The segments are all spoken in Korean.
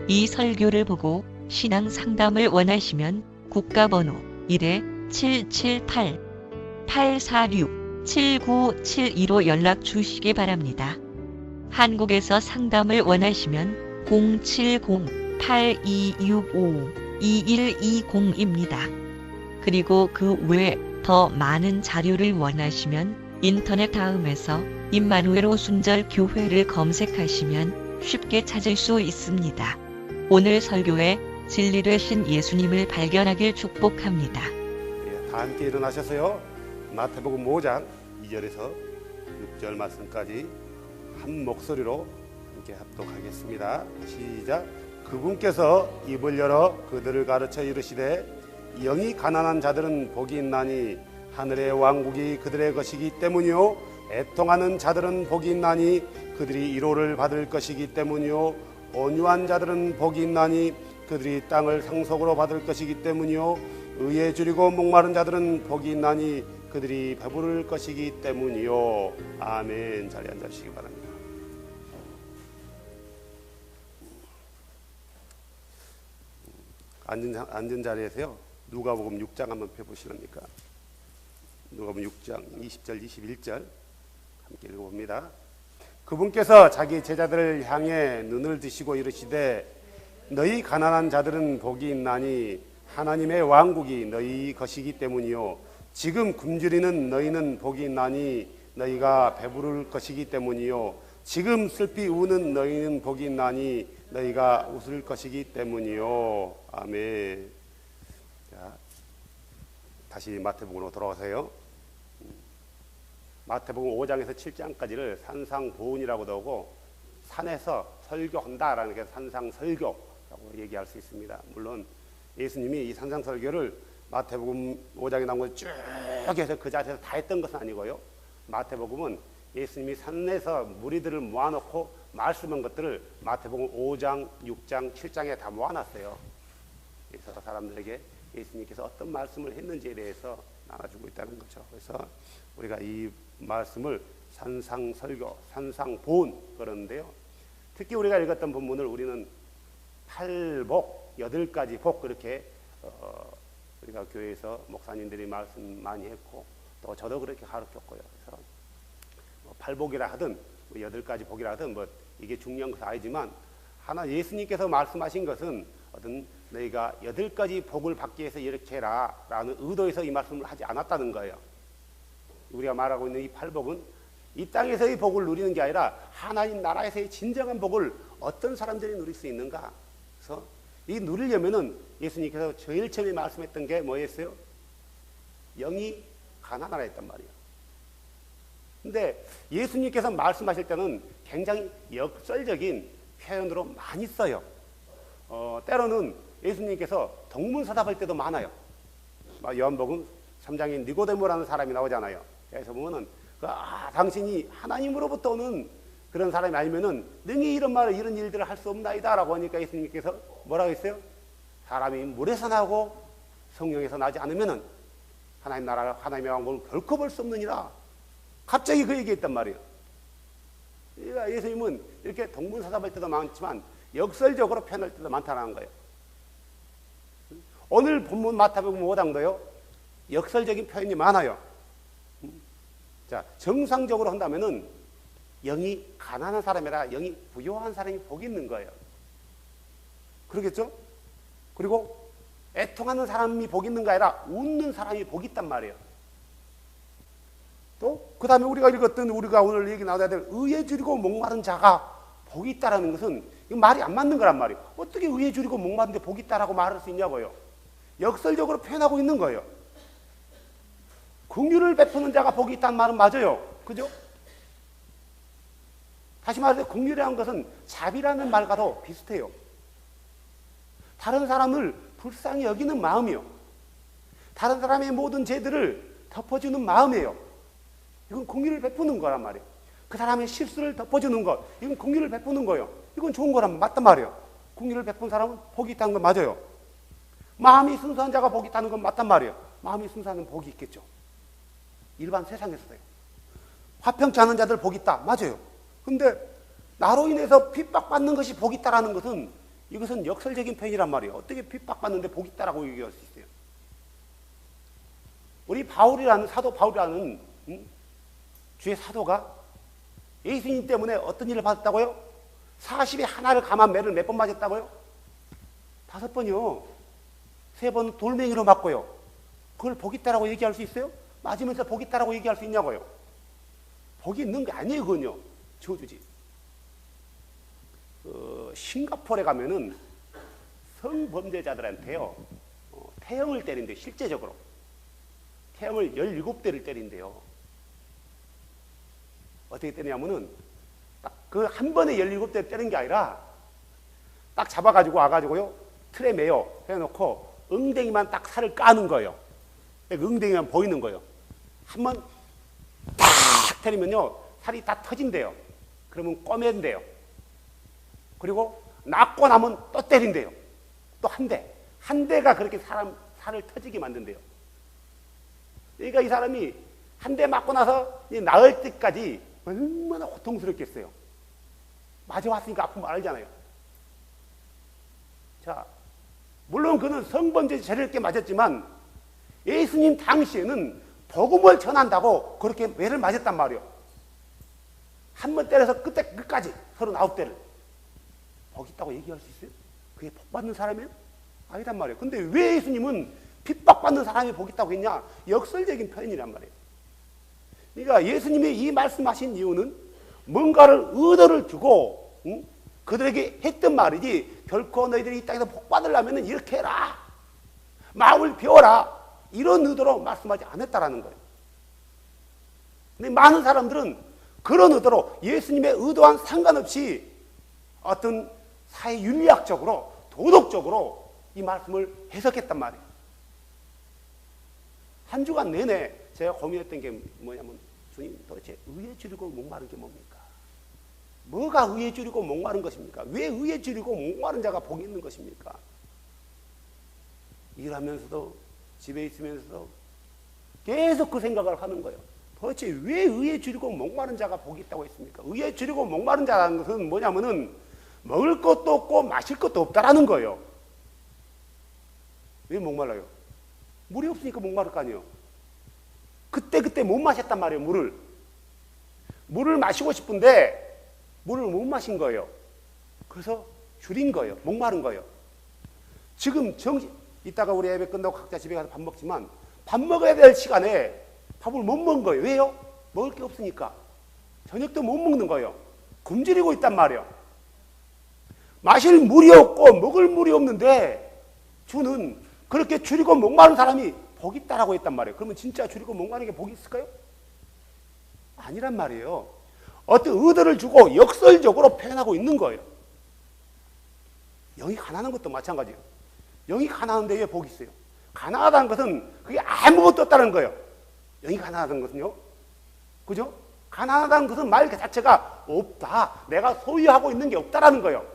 이 설교를 보고 신앙 상담을 원하시면 국가번호 1-778-846-7972로 연락 주시기 바랍니다. 한국에서 상담을 원하시면 070-8265-2120입니다. 그리고 그 외 더 많은 자료를 원하시면 인터넷 다음에서 임마누엘 오순절 교회를 검색하시면 쉽게 찾을 수 있습니다. 오늘 설교에 진리 되신 예수님을 발견하길 축복합니다. 다 함께 일어나셔서요. 마태복음 5장 2절에서 6절 말씀까지 한 목소리로 함께 합독하겠습니다. 시작. 그분께서 입을 열어 그들을 가르쳐 이르시되 영이 가난한 자들은 복이 있나니 하늘의 왕국이 그들의 것이기 때문이요 애통하는 자들은 복이 있나니 그들이 위로를 받을 것이기 때문이요 온유한 자들은 복이 있나니 그들이 땅을 상속으로 받을 것이기 때문이요 의에 줄이고 목마른 자들은 복이 있나니 그들이 배부를 것이기 때문이요. 아멘. 자리에 앉으시기 바랍니다. 앉은 자리에서요. 누가복음 6장 한번 펴보시렵니까? 누가복음 6장 20절 21절 함께 읽어봅니다. 그분께서 자기 제자들을 향해 눈을 드시고 이르시되 너희 가난한 자들은 복이 있나니 하나님의 왕국이 너희 것이기 때문이요 지금 굶주리는 너희는 복이 있나니 너희가 배부를 것이기 때문이요 지금 슬피 우는 너희는 복이 있나니 너희가 웃을 것이기 때문이요. 아멘. 자, 다시 마태복음으로 돌아오세요. 마태복음 5장에서 7장까지를 산상보훈이라고도 하고 산에서 설교한다라는 게 산상설교라고 얘기할 수 있습니다. 물론 예수님이 이 산상설교를 마태복음 5장에 나온 걸 쭉 해서 그 자리에서 다 했던 것은 아니고요. 마태복음은 예수님이 산에서 무리들을 모아놓고 말씀한 것들을 마태복음 5장, 6장, 7장에 다 모아놨어요. 그래서 사람들에게 예수님께서 어떤 말씀을 했는지에 대해서 나눠주고 있다는 거죠. 그래서 우리가 이 말씀을 산상설교, 산상보훈 그러는데요. 특히 우리가 읽었던 본문을 우리는 8복, 8가지 복 그렇게 우리가 교회에서 목사님들이 말씀 많이 했고 또 저도 그렇게 가르쳤고요. 그래서 8복이라 하든 8가지 복이라 하든 뭐 이게 중요한 것은 아니지만 하나 예수님께서 말씀하신 것은 어떤 너희가 8가지 복을 받기 위해서 이렇게 해라 라는 의도에서 이 말씀을 하지 않았다는 거예요. 우리가 말하고 있는 이 8복은 이 땅에서의 복을 누리는 게 아니라 하나님 나라에서의 진정한 복을 어떤 사람들이 누릴 수 있는가. 그래서 이 누리려면은 예수님께서 제일 처음에 말씀했던 게 뭐였어요? 영이 가난하라 했단 말이에요. 근데 예수님께서 말씀하실 때는 굉장히 역설적인 표현으로 많이 써요. 때로는 예수님께서 동문서답할 때도 많아요. 요한복음 3장에 니고데모라는 사람이 나오잖아요. 그래서 보면은 당신이 하나님으로부터 오는 그런 사람이 아니면은 능히 이런 말을 이런 일들을 할 수 없나이다라고 하니까 예수님께서 뭐라고 했어요? 사람이 물에서 나고 성령에서 나지 않으면은 하나님 나라 하나님의 왕국을 결코 볼 수 없느니라. 갑자기 그 얘기했단 말이에요. 그러니까 예수님은 이렇게 동문서답할 때도 많지만 역설적으로 표현할 때도 많다는 거예요. 오늘 본문 마태복음 5장도요 역설적인 표현이 많아요. 자, 정상적으로 한다면은 영이 가난한 사람이라 영이 부요한 사람이 복이 있는 거예요. 그러겠죠? 그리고 애통하는 사람이 복이 있는 게 아니라 웃는 사람이 복이 있단 말이에요. 또 그 다음에 우리가 읽었던 우리가 오늘 얘기 나눠야 될 의에 줄이고 목마른 자가 복이 있다라는 것은 이거 말이 안 맞는 거란 말이에요. 어떻게 의에 줄이고 목마른데 복이 있다라고 말할 수 있냐고요. 역설적으로 표현하고 있는 거예요. 긍휼을 베푸는 자가 복이 있다는 말은 맞아요. 그죠? 다시 말해서 긍휼이라는 것은 자비라는 말과도 비슷해요. 다른 사람을 불쌍히 여기는 마음이요. 다른 사람의 모든 죄들을 덮어주는 마음이에요. 이건 긍휼을 베푸는 거란 말이에요. 그 사람의 실수를 덮어주는 것, 이건 긍휼을 베푸는 거예요. 이건 좋은 거란 맞단 말이에요. 긍휼을 베푸는 사람은 복이 있다는 건 맞아요. 마음이 순수한 자가 복이 있다는 건 맞단 말이에요. 마음이 순수한 복이 있겠죠. 일반 세상에서도요. 화평치 않은 자들 복이 있다. 맞아요. 근데 나로 인해서 핍박받는 것이 복이 있다라는 것은 이것은 역설적인 표현이란 말이에요. 어떻게 핍박받는데 복이 있다라고 얘기할 수 있어요? 우리 바울이라는 사도 바울이라는 주의 사도가 예수님 때문에 어떤 일을 받았다고요? 40에 하나를 감한 매를 몇 번 맞았다고요? 5번이요. 3번 돌멩이로 맞고요. 그걸 복이 있다라고 얘기할 수 있어요? 맞으면서 복이 있다라고 얘기할 수 있냐고요? 복이 있는 게 아니에요, 그건요. 저주지. 싱가포르에 가면은 성범죄자들한테요, 태형을 때린대요, 실제적으로. 태형을 17대를 때린대요. 어떻게 때리냐면은, 딱 그 한 번에 17대를 때린 게 아니라, 딱 잡아가지고 와가지고요, 틀에 매요. 해놓고, 응댕이만 딱 살을 까는 거예요. 응댕이만 보이는 거예요. 한 번 딱 때리면요, 살이 다 터진대요. 그러면 꺼맨대요. 그리고 낫고 나면 또 때린대요. 또 한 대. 한 대가 그렇게 살을 터지게 만든대요. 그러니까 이 사람이 한 대 맞고 나서 나을 때까지 얼마나 고통스럽겠어요. 맞아왔으니까 아픔을 알잖아요. 자, 물론 그는 성범죄 죄를 게 맞았지만 예수님 당시에는 복음을 전한다고 그렇게 매를 맞았단 말이에요. 한 번 때려서 끝까지 39대를. 복 있다고 얘기할 수 있어요? 그게 복 받는 사람이에요? 아니란 말이에요. 근데 왜 예수님은 핍박받는 사람이 복 있다고 했냐? 역설적인 표현이란 말이에요. 그러니까 예수님이 이 말씀하신 이유는 뭔가를 의도를 주고 그들에게 했던 말이지, 결코 너희들이 이 땅에서 복 받으려면 이렇게 해라, 마음을 비워라, 이런 의도로 말씀하지 않았다라는 거예요. 근데 많은 사람들은 그런 의도로 예수님의 의도와는 상관없이 어떤 사회윤리학적으로 도덕적으로 이 말씀을 해석했단 말이에요. 한 주간 내내 제가 고민했던 게 뭐냐면, 주님 도대체 의에 줄이고 목마른 게 뭡니까? 뭐가 의에 줄이고 목마른 것입니까? 왜 의에 줄이고 목마른 자가 복이 있는 것입니까? 일하면서도 집에 있으면서도 계속 그 생각을 하는 거예요. 도대체 왜 의에 줄이고 목마른 자가 복이 있다고 했습니까? 의에 줄이고 목마른 자라는 것은 뭐냐면은 먹을 것도 없고 마실 것도 없다라는 거예요. 왜 목말라요? 물이 없으니까 목마를 거 아니에요. 그때 못 마셨단 말이에요, 물을. 물을 마시고 싶은데 물을 못 마신 거예요. 그래서 줄인 거예요. 목마른 거예요. 지금 이따가 우리 예배 끝나고 각자 집에 가서 밥 먹지만 밥 먹어야 될 시간에 밥을 못 먹은 거예요. 왜요? 먹을 게 없으니까. 저녁도 못 먹는 거예요. 굶주리고 있단 말이에요. 마실 물이 없고 먹을 물이 없는데 주는 그렇게 줄이고 목마른 사람이 복이 있다라고 했단 말이에요. 그러면 진짜 줄이고 목마른 게 복이 있을까요? 아니란 말이에요. 어떤 의도를 주고 역설적으로 표현하고 있는 거예요. 영이 가난한 것도 마찬가지예요. 영이 가난한데 왜 복이 있어요? 가난하다는 것은 그게 아무것도 없다는 거예요. 영이 가난하다는 것은요. 그죠? 가난하다는 것은 말 자체가 없다. 내가 소유하고 있는 게 없다라는 거예요.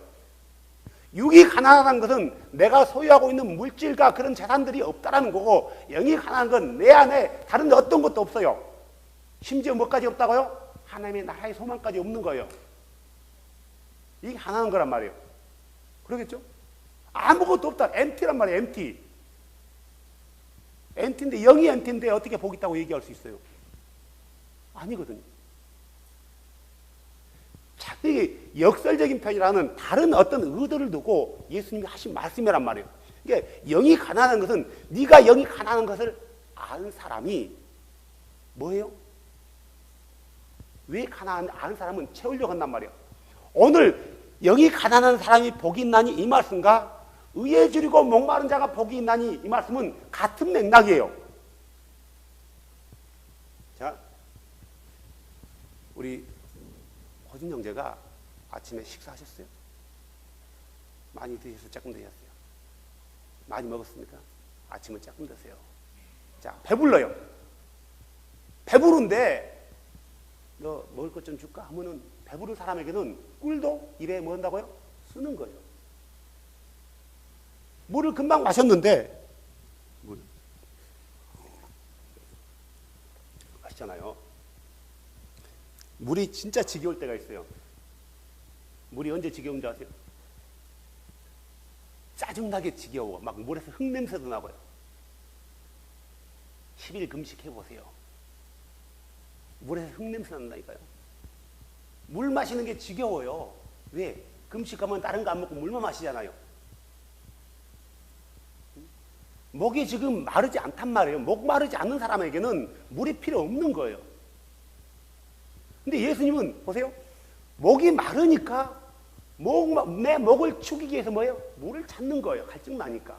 육이 가난하다는 것은 내가 소유하고 있는 물질과 그런 재산들이 없다라는 거고, 영이 가난한 건 내 안에 다른 어떤 것도 없어요. 심지어 뭐까지 없다고요? 하나님의 나라의 소망까지 없는 거예요. 이게 가난한 거란 말이에요. 그러겠죠? 아무것도 없다. MT란 말이에요. MT. MT인데, 영이 MT인데 어떻게 복 있다고 얘기할 수 있어요? 아니거든요. 자기 역설적인 표현이라는 다른 어떤 의도를 두고 예수님이 하신 말씀이란 말이에요. 그러니까 영이 가난한 것은 네가 영이 가난한 것을 아는 사람이 뭐예요? 왜 아는 사람은 채우려고 한단 말이에요. 오늘 영이 가난한 사람이 복이 있나니 이 말씀과 의에 줄이고 목마른 자가 복이 있나니 이 말씀은 같은 맥락이에요. 자, 우리 호준 형제가 아침에 식사하셨어요? 많이 드셨어요? 조금 드셨어요? 많이 먹었습니까? 아침은 조금 드세요. 자, 배불러요. 배부른데 너 먹을 것 좀 줄까? 하면은 배부른 사람에게는 꿀도 입에 뭐 한다고요? 쓰는 거예요. 물을 금방 마셨는데 아시잖아요. 물이 진짜 지겨울 때가 있어요. 물이 언제 지겨운 줄 아세요? 짜증나게 지겨워. 막 물에서 흙냄새도 나고요. 10일 금식해보세요. 물에서 흙냄새 난다니까요. 물 마시는 게 지겨워요. 왜? 금식하면 다른 거 안 먹고 물만 마시잖아요. 목이 지금 마르지 않단 말이에요. 목 마르지 않는 사람에게는 물이 필요 없는 거예요. 근데 예수님은 보세요. 목이 마르니까 내 목을 축이기 위해서 뭐예요? 물을 찾는 거예요. 갈증 나니까.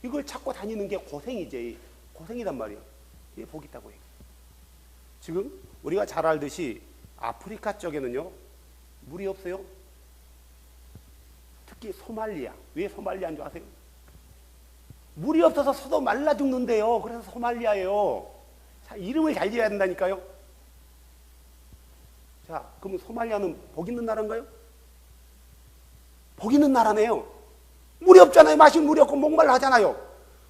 이걸 찾고 다니는 게 고생이지. 고생이란 말이에요. 이게 복이 있다고 해요. 지금 우리가 잘 알듯이 아프리카 쪽에는요, 물이 없어요. 특히 소말리아. 왜 소말리아인 줄 아세요? 물이 없어서 서도 말라 죽는데요. 그래서 소말리아예요. 자, 이름을 잘 지어야 된다니까요. 자, 그럼 소말리아는 복 있는 나라인가요? 복 있는 나라네요. 물이 없잖아요. 마실 물이 없고 목말라 하잖아요.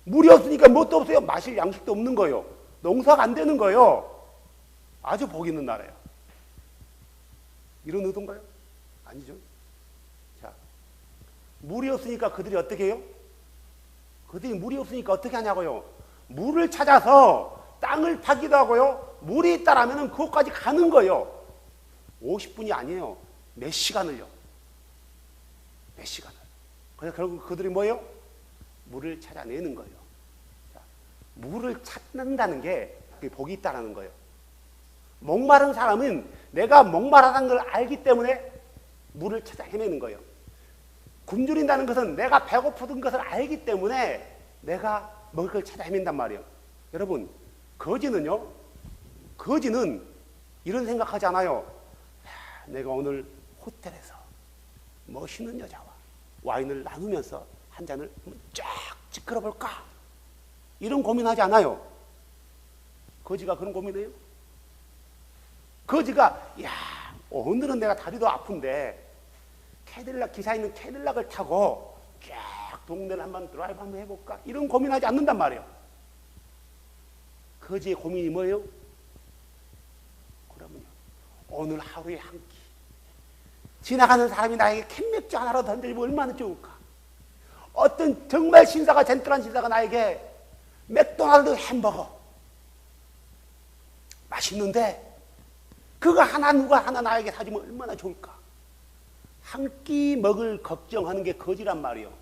물이 없으니까 뭣도 없어요. 마실 양식도 없는 거예요. 농사가 안 되는 거예요. 아주 복 있는 나라예요. 이런 의도인가요? 아니죠. 자, 물이 없으니까 그들이 어떻게 해요? 그들이 물이 없으니까 어떻게 하냐고요? 물을 찾아서 땅을 파기도 하고요. 물이 있다라면 그것까지 가는 거예요. 50분이 아니에요. 몇 시간을요. 몇 시간을. 그래서 결국 그들이 뭐예요? 물을 찾아내는 거예요. 자, 물을 찾는다는 게 그게 복이 있다라는 거예요. 목마른 사람은 내가 목마르다는 걸 알기 때문에 물을 찾아 헤매는 거예요. 굶주린다는 것은 내가 배고픈 것을 알기 때문에 내가 먹을 걸 찾아 헤맨단 말이에요. 여러분, 거지는요, 거지는 이런 생각하지 않아요. 내가 오늘 호텔에서 멋있는 여자와 와인을 나누면서 한 잔을 쫙 찌끄러 볼까? 이런 고민하지 않아요. 거지가 그런 고민해요? 거지가, 야, 오늘은 내가 다리도 아픈데 캐딜락, 기사 있는 캐딜락을 타고 쫙 동네를 한번 드라이브 한번 해볼까? 이런 고민하지 않는단 말이에요. 거지의 고민이 뭐예요? 그러면요, 오늘 하루에 한 끼. 지나가는 사람이 나에게 캔맥주 하나라도 던져주면 얼마나 좋을까? 어떤 정말 신사가, 젠틀한 신사가 나에게 맥도날드 햄버거 맛있는데 그거 하나 누가 하나 나에게 사주면 얼마나 좋을까? 한 끼 먹을 걱정하는 게 거지란 말이에요.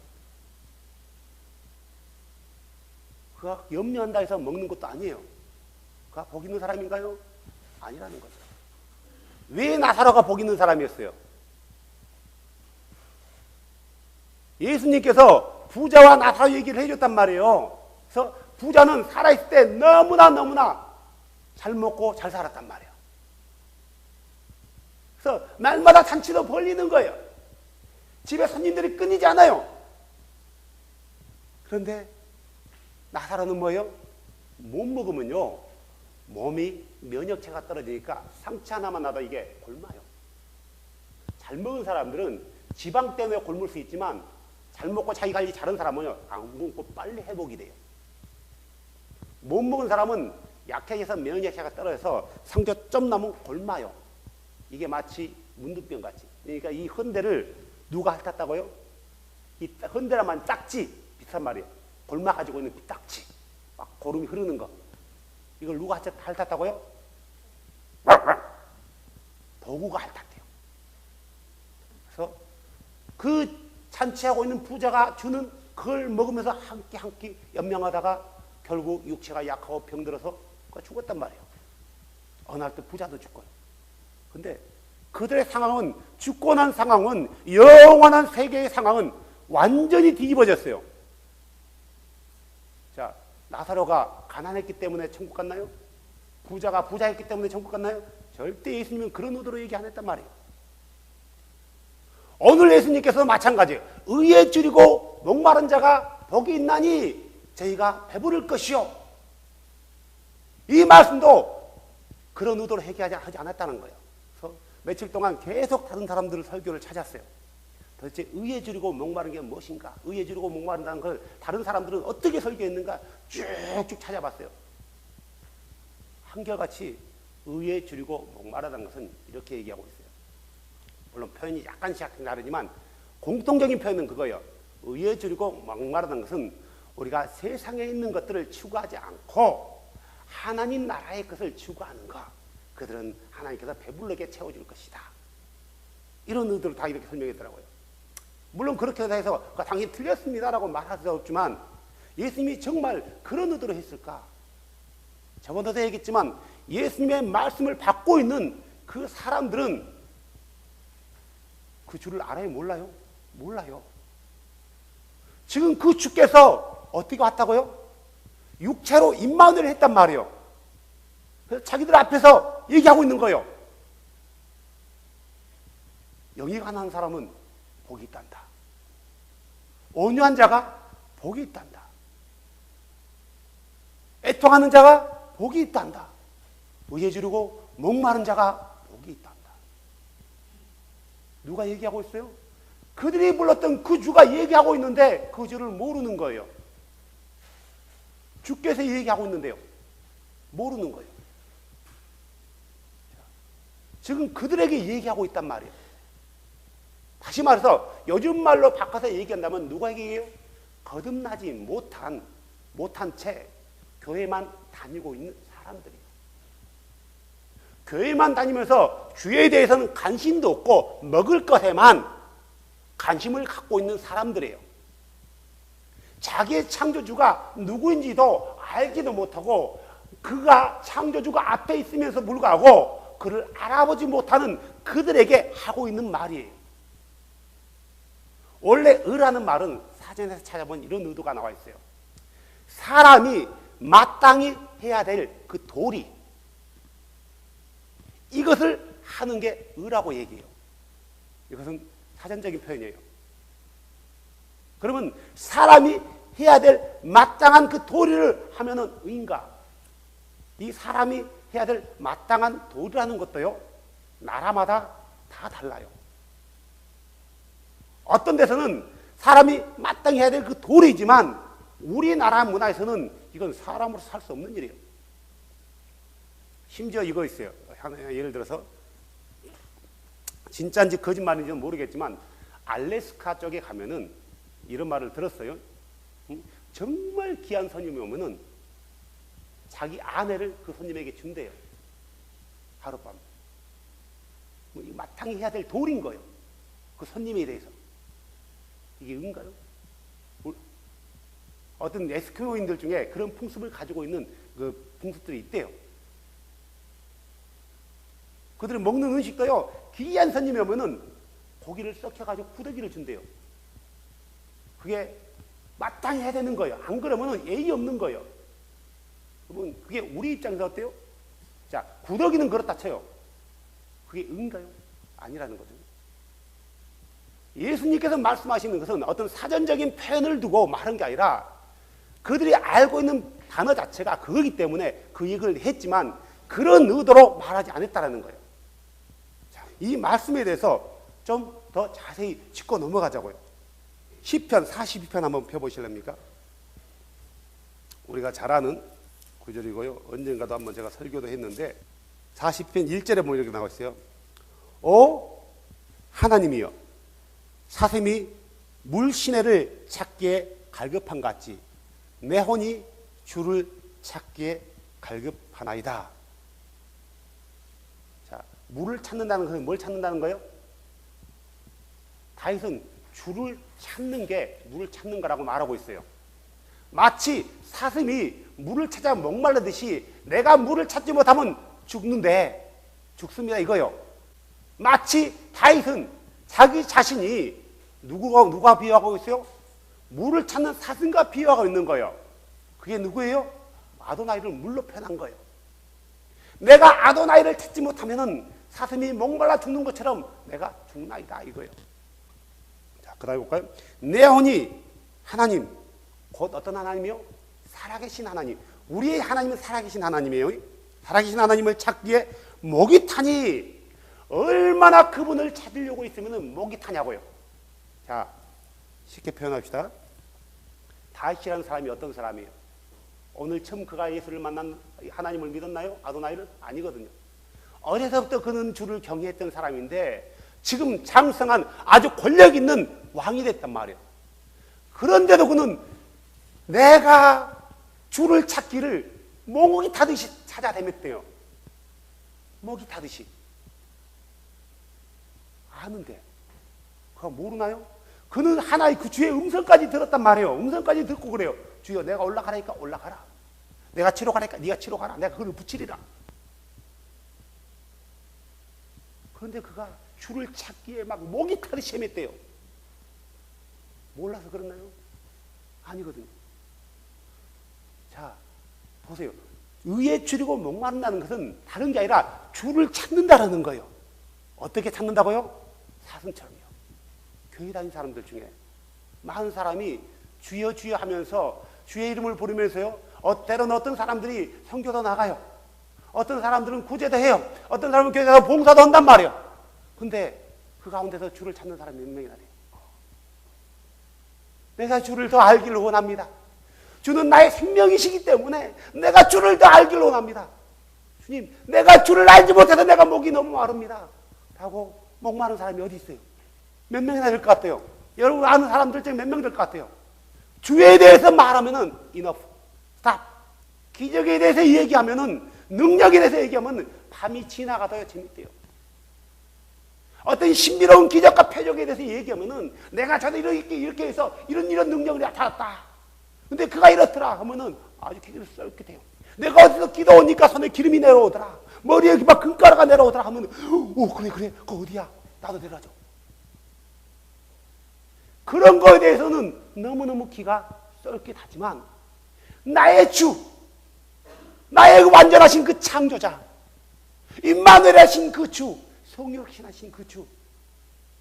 그가 염려한다 해서 먹는 것도 아니에요. 그가 복 있는 사람인가요? 아니라는 거죠. 왜 나사로가 복 있는 사람이었어요? 예수님께서 부자와 나사로 얘기를 해줬단 말이에요. 그래서 부자는 살아있을 때 너무나 잘 먹고 잘 살았단 말이에요. 그래서 날마다 잔치도 벌리는 거예요. 집에 손님들이 끊이지 않아요. 그런데 나사로는 뭐예요? 못 먹으면요, 몸이 면역체가 떨어지니까 상처 하나만 나도 이게 굶어요. 잘 먹은 사람들은 지방 때문에 굶을 수 있지만 잘 먹고 자기 관리 잘한 사람은요, 안 굶고 빨리 회복이 돼요. 못 먹은 사람은 약해져서 면역체가 떨어져서 상처 좀 나면 굶어요. 이게 마치 문둥병 같이. 그러니까 이 헌대를 누가 핥았다고요? 이 헌대라만 딱지, 비슷한 말이에요. 골마 가지고 있는 딱지, 막 고름이 흐르는 거. 이걸 누가 핥았다고요? 도구가 핥았대요. 그래서 그 잔치하고 있는 부자가 주는 그걸 먹으면서 한 끼 연명하다가 결국 육체가 약하고 병들어서 죽었단 말이에요. 어느 날 또 부자도 죽고요. 근데 그들의 상황은, 죽고 난 상황은, 영원한 세계의 상황은 완전히 뒤집어졌어요. 자, 나사로가 가난했기 때문에 천국 갔나요? 부자가 부자였기 때문에 천국 갔나요? 절대 예수님은 그런 의도로 얘기 안 했단 말이에요. 오늘 예수님께서도 마찬가지예요. 의에 줄이고 목마른 자가 복이 있나니 저희가 배부를 것이요. 이 말씀도 그런 의도로 얘기하지 않았다는 거예요. 그래서 며칠 동안 계속 다른 사람들을 설교를 찾았어요. 도대체 의에 줄이고 목마른 게 무엇인가? 의에 줄이고 목마른다는 걸 다른 사람들은 어떻게 설교했는가? 쭉쭉 찾아봤어요. 한결같이 의에 줄이고 목마르다는 것은 이렇게 얘기하고 있어요. 물론 표현이 약간씩 다르지만 공통적인 표현은 그거예요. 의에 줄이고 목마르다는 것은 우리가 세상에 있는 것들을 추구하지 않고 하나님 나라의 것을 추구하는 것. 그들은 하나님께서 배불르게 채워줄 것이다. 이런 의도로 다 이렇게 설명했더라고요. 물론 그렇게 해서 당연히 틀렸습니다라고 말할 수 없지만 예수님이 정말 그런 의도로 했을까? 저번에도 얘기했지만 예수님의 말씀을 받고 있는 그 사람들은 그 주를 알아요? 몰라요? 몰라요. 지금 그 주께서 어떻게 왔다고요? 육체로 임마누엘 했단 말이에요. 그래서 자기들 앞에서 얘기하고 있는 거예요. 영이 가난한 사람은 복이 있단다. 온유한 자가 복이 있단다. 애통하는 자가 복이 있단다. 의에 주르고 목마른 자가 복이 있단다. 누가 얘기하고 있어요? 그들이 불렀던 그 주가 얘기하고 있는데 그 주를 모르는 거예요. 주께서 얘기하고 있는데요. 모르는 거예요. 지금 그들에게 얘기하고 있단 말이에요. 다시 말해서 요즘 말로 바꿔서 얘기한다면 누가 얘기해요? 거듭나지 못한 채 교회만 다니고 있는 사람들이에요. 교회만 다니면서 주에 대해서는 관심도 없고 먹을 것에만 관심을 갖고 있는 사람들이에요. 자기의 창조주가 누구인지도 알지도 못하고 그가 창조주가 앞에 있으면서 불구하고 그를 알아보지 못하는 그들에게 하고 있는 말이에요. 원래 의라는 말은 사전에서 찾아보면 이런 의도가 나와 있어요. 사람이 마땅히 해야 될 그 도리, 이것을 하는 게 의라고 얘기해요. 이것은 사전적인 표현이에요. 그러면 사람이 해야 될 마땅한 그 도리를 하면은 의인가? 이 사람이 해야 될 마땅한 도리라는 것도요, 나라마다 다 달라요. 어떤 데서는 사람이 마땅히 해야 될 그 도리지만 우리나라 문화에서는 이건 사람으로 살 수 없는 일이에요. 심지어 이거 있어요. 예를 들어서 진짜인지 거짓말인지는 모르겠지만 알래스카 쪽에 가면은 이런 말을 들었어요. 정말 귀한 손님이 오면은 자기 아내를 그 손님에게 준대요. 하룻밤. 마땅히 해야 될 도리인 거예요. 그 손님에 대해서. 이게 의인가요? 어떤 에스키모인들 중에 그런 풍습을 가지고 있는 그 풍습들이 있대요. 그들이 먹는 음식도요, 귀한 손님이 오면은 고기를 썩혀가지고 구더기를 준대요. 그게 마땅히 해야 되는 거예요. 안 그러면은 예의 없는 거예요. 그러면 그게 우리 입장에서 어때요? 자, 구더기는 그렇다 쳐요. 그게 의인가요? 아니라는 거죠. 예수님께서 말씀하시는 것은 어떤 사전적인 표현을 두고 말한 게 아니라 그들이 알고 있는 단어 자체가 그거기 때문에 그 얘기를 했지만 그런 의도로 말하지 않았다는 거예요. 자, 이 말씀에 대해서 좀 더 자세히 짚고 넘어가자고요. 시편 42편 한번 펴보실랍니까? 우리가 잘 아는 구절이고요. 언젠가도 한번 제가 설교도 했는데 40편 1절에 보면 이렇게 나와 있어요. 오 하나님이여, 사슴이 물시내를 찾기에 갈급한 같이 내 혼이 주를 찾기에 갈급하나이다. 자, 물을 찾는다는 것은 뭘 찾는다는 거예요? 다윗은 주를 찾는 게 물을 찾는 거라고 말하고 있어요. 마치 사슴이 물을 찾아 목말르듯이 내가 물을 찾지 못하면 죽습니다 이거요. 마치 다윗은 자기 자신이 누가 비유하고 있어요? 물을 찾는 사슴과 비유하고 있는 거예요. 그게 누구예요? 아도나이를 물로 표현한 거예요. 내가 아도나이를 찾지 못하면은 사슴이 목말라 죽는 것처럼 내가 죽나이다 이거예요. 자, 그 다음에 볼까요? 내 혼이 하나님, 곧 어떤 하나님이요? 살아계신 하나님. 우리의 하나님은 살아계신 하나님이에요. 살아계신 하나님을 찾기에 목이 타니 얼마나 그분을 찾으려고 있으면 목이 타냐고요. 자, 쉽게 표현합시다. 다윗이라는 사람이 어떤 사람이에요? 오늘 처음 그가 예수를 만난 하나님을 믿었나요? 아도나이를? 아니거든요. 어려서부터 그는 주를 경외했던 사람인데 지금 장성한 아주 권력 있는 왕이 됐단 말이에요. 그런데도 그는 내가 주를 찾기를 목이 타듯이 찾아다녔대요. 목이 타듯이. 아는데 그거 모르나요? 그는 하나의 그 주의 음성까지 들었단 말이에요. 음성까지 듣고 그래요. 주여, 내가 올라가라니까 올라가라. 내가 치러 가라니까 네가 치러 가라. 내가 그걸 붙이리라. 그런데 그가 주를 찾기에 막 목이 타듯이 헤맸대요. 몰라서 그랬나요? 아니거든요. 자, 보세요. 의에 줄이고 목마른다는 것은 다른 게 아니라 주를 찾는다라는 거예요. 어떻게 찾는다고요? 사슴처럼요. 교회 다니는 사람들 중에 많은 사람이 주여 주여 하면서 주의 이름을 부르면서요, 때로는 어떤 사람들이 선교도 나가요. 어떤 사람들은 구제도 해요. 어떤 사람은 교회에서 봉사도 한단 말이에요. 근데 그 가운데서 주를 찾는 사람이 몇 명이나 돼요? 내가 주를 더 알기를 원합니다. 주는 나의 생명이시기 때문에 내가 주를 더 알기를 원합니다. 주님, 내가 주를 알지 못해서 내가 목이 너무 마릅니다. 라고 목마른 사람이 어디 있어요? 몇 명이나 될 것 같아요? 여러분 아는 사람들 중에 몇 명 될 것 같아요? 주에 대해서 말하면은 enough, stop. 기적에 대해서 얘기하면은, 능력에 대해서 얘기하면 밤이 지나가도요 재밌대요. 어떤 신비로운 기적과 표적에 대해서 얘기하면은 내가 저도 이렇게 해서 이런 능력을 나타났다. 근데 그가 이렇더라 하면은 아주 기적이 썰깃해요. 내가 어디서 기도 오니까 손에 기름이 내려오더라. 머리에 막 금가루가 내려오더라 하면은 오, 그래 그거 어디야? 나도 내려줘. 그런 거에 대해서는 너무너무 기가 썰깃하지만 나의 주, 나의 완전하신 그 창조자, 임마누엘 하신 그 주, 성육신하신 그 주,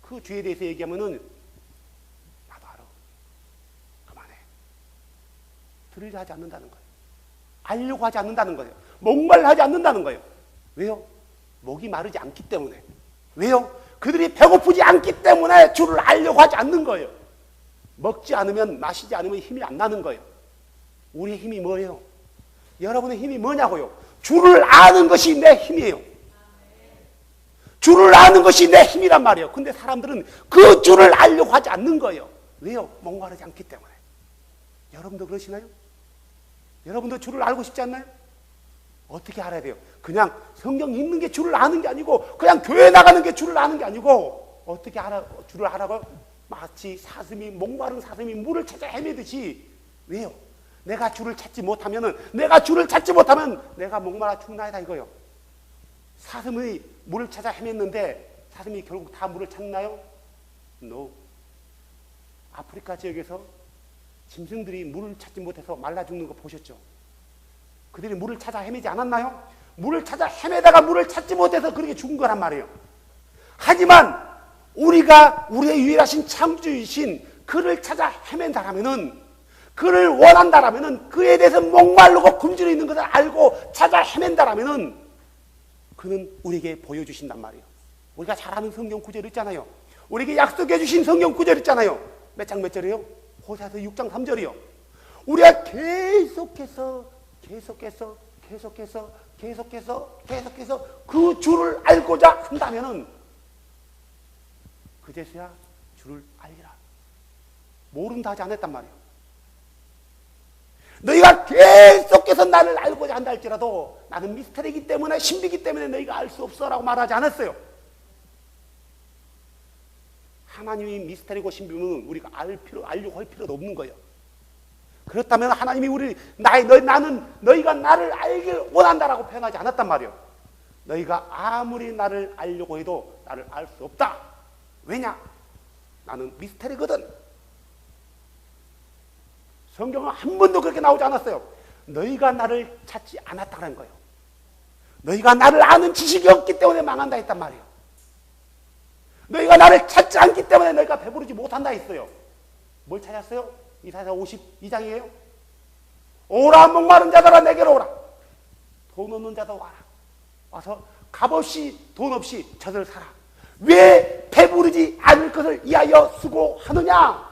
그 주에 대해서 얘기하면은 나도 알아. 그만해. 들으려 하지 않는다는 거예요. 알려고 하지 않는다는 거예요. 목말라하지 않는다는 거예요. 왜요? 목이 마르지 않기 때문에. 왜요? 그들이 배고프지 않기 때문에 주를 알려고 하지 않는 거예요. 먹지 않으면, 마시지 않으면 힘이 안 나는 거예요. 우리의 힘이 뭐예요? 여러분의 힘이 뭐냐고요? 주를 아는 것이 내 힘이에요. 주를 아는 것이 내 힘이란 말이에요. 근데 사람들은 그 주를 알려고 하지 않는 거예요. 왜요? 목마르지 않기 때문에. 여러분도 그러시나요? 여러분도 주를 알고 싶지 않나요? 어떻게 알아야 돼요? 그냥 성경 읽는 게 주를 아는 게 아니고, 그냥 교회 나가는 게 주를 아는 게 아니고, 어떻게 주를 알아요? 마치 목마른 사슴이 물을 찾아 헤매듯이. 왜요? 내가 주를 찾지 못하면 내가 목마라 죽나이다 이거요. 사슴이 물을 찾아 헤맸는데 사슴이 결국 다 물을 찾나요? No. 아프리카 지역에서 짐승들이 물을 찾지 못해서 말라 죽는 거 보셨죠? 그들이 물을 찾아 헤매지 않았나요? 물을 찾아 헤매다가 물을 찾지 못해서 그렇게 죽은 거란 말이에요. 하지만 우리가 우리의 유일하신 창조주이신 그를 찾아 헤맨다라면은, 그를 원한다라면은, 그에 대해서 목마르고 굶주려 있는 것을 알고 찾아 헤맨다라면은 그는 우리에게 보여주신단 말이에요. 우리가 잘 아는 성경 구절 있잖아요. 우리에게 약속해 주신 성경 구절 있잖아요. 몇 장 몇 절이에요? 호세아서 6장 3절이요. 우리가 계속해서 그 주를 알고자 한다면은 그제서야 주를 알리라. 모른다 하지 않았단 말이에요. 너희가 계속해서 나를 알고자 한다 할지라도 나는 미스터리이기 때문에, 신비이기 때문에 너희가 알 수 없어 라고 말하지 않았어요. 하나님이 미스터리고 신비면 우리가 알려고 할 필요도 없는 거예요. 그렇다면 하나님이 나는 너희가 나를 알길 원한다라고 표현하지 않았단 말이에요. 너희가 아무리 나를 알려고 해도 나를 알 수 없다. 왜냐? 나는 미스터리거든. 성경은 한 번도 그렇게 나오지 않았어요. 너희가 나를 찾지 않았다는 거예요. 너희가 나를 아는 지식이 없기 때문에 망한다 했단 말이에요. 너희가 나를 찾지 않기 때문에 너희가 배부르지 못한다 했어요. 뭘 찾았어요? 이사야 52장이에요. 오라 목마른 자들아 내게로 오라. 돈 없는 자도 와라. 와서 값없이 돈 없이 젖을 사라. 왜 배부르지 않을 것을 위하여 수고하느냐?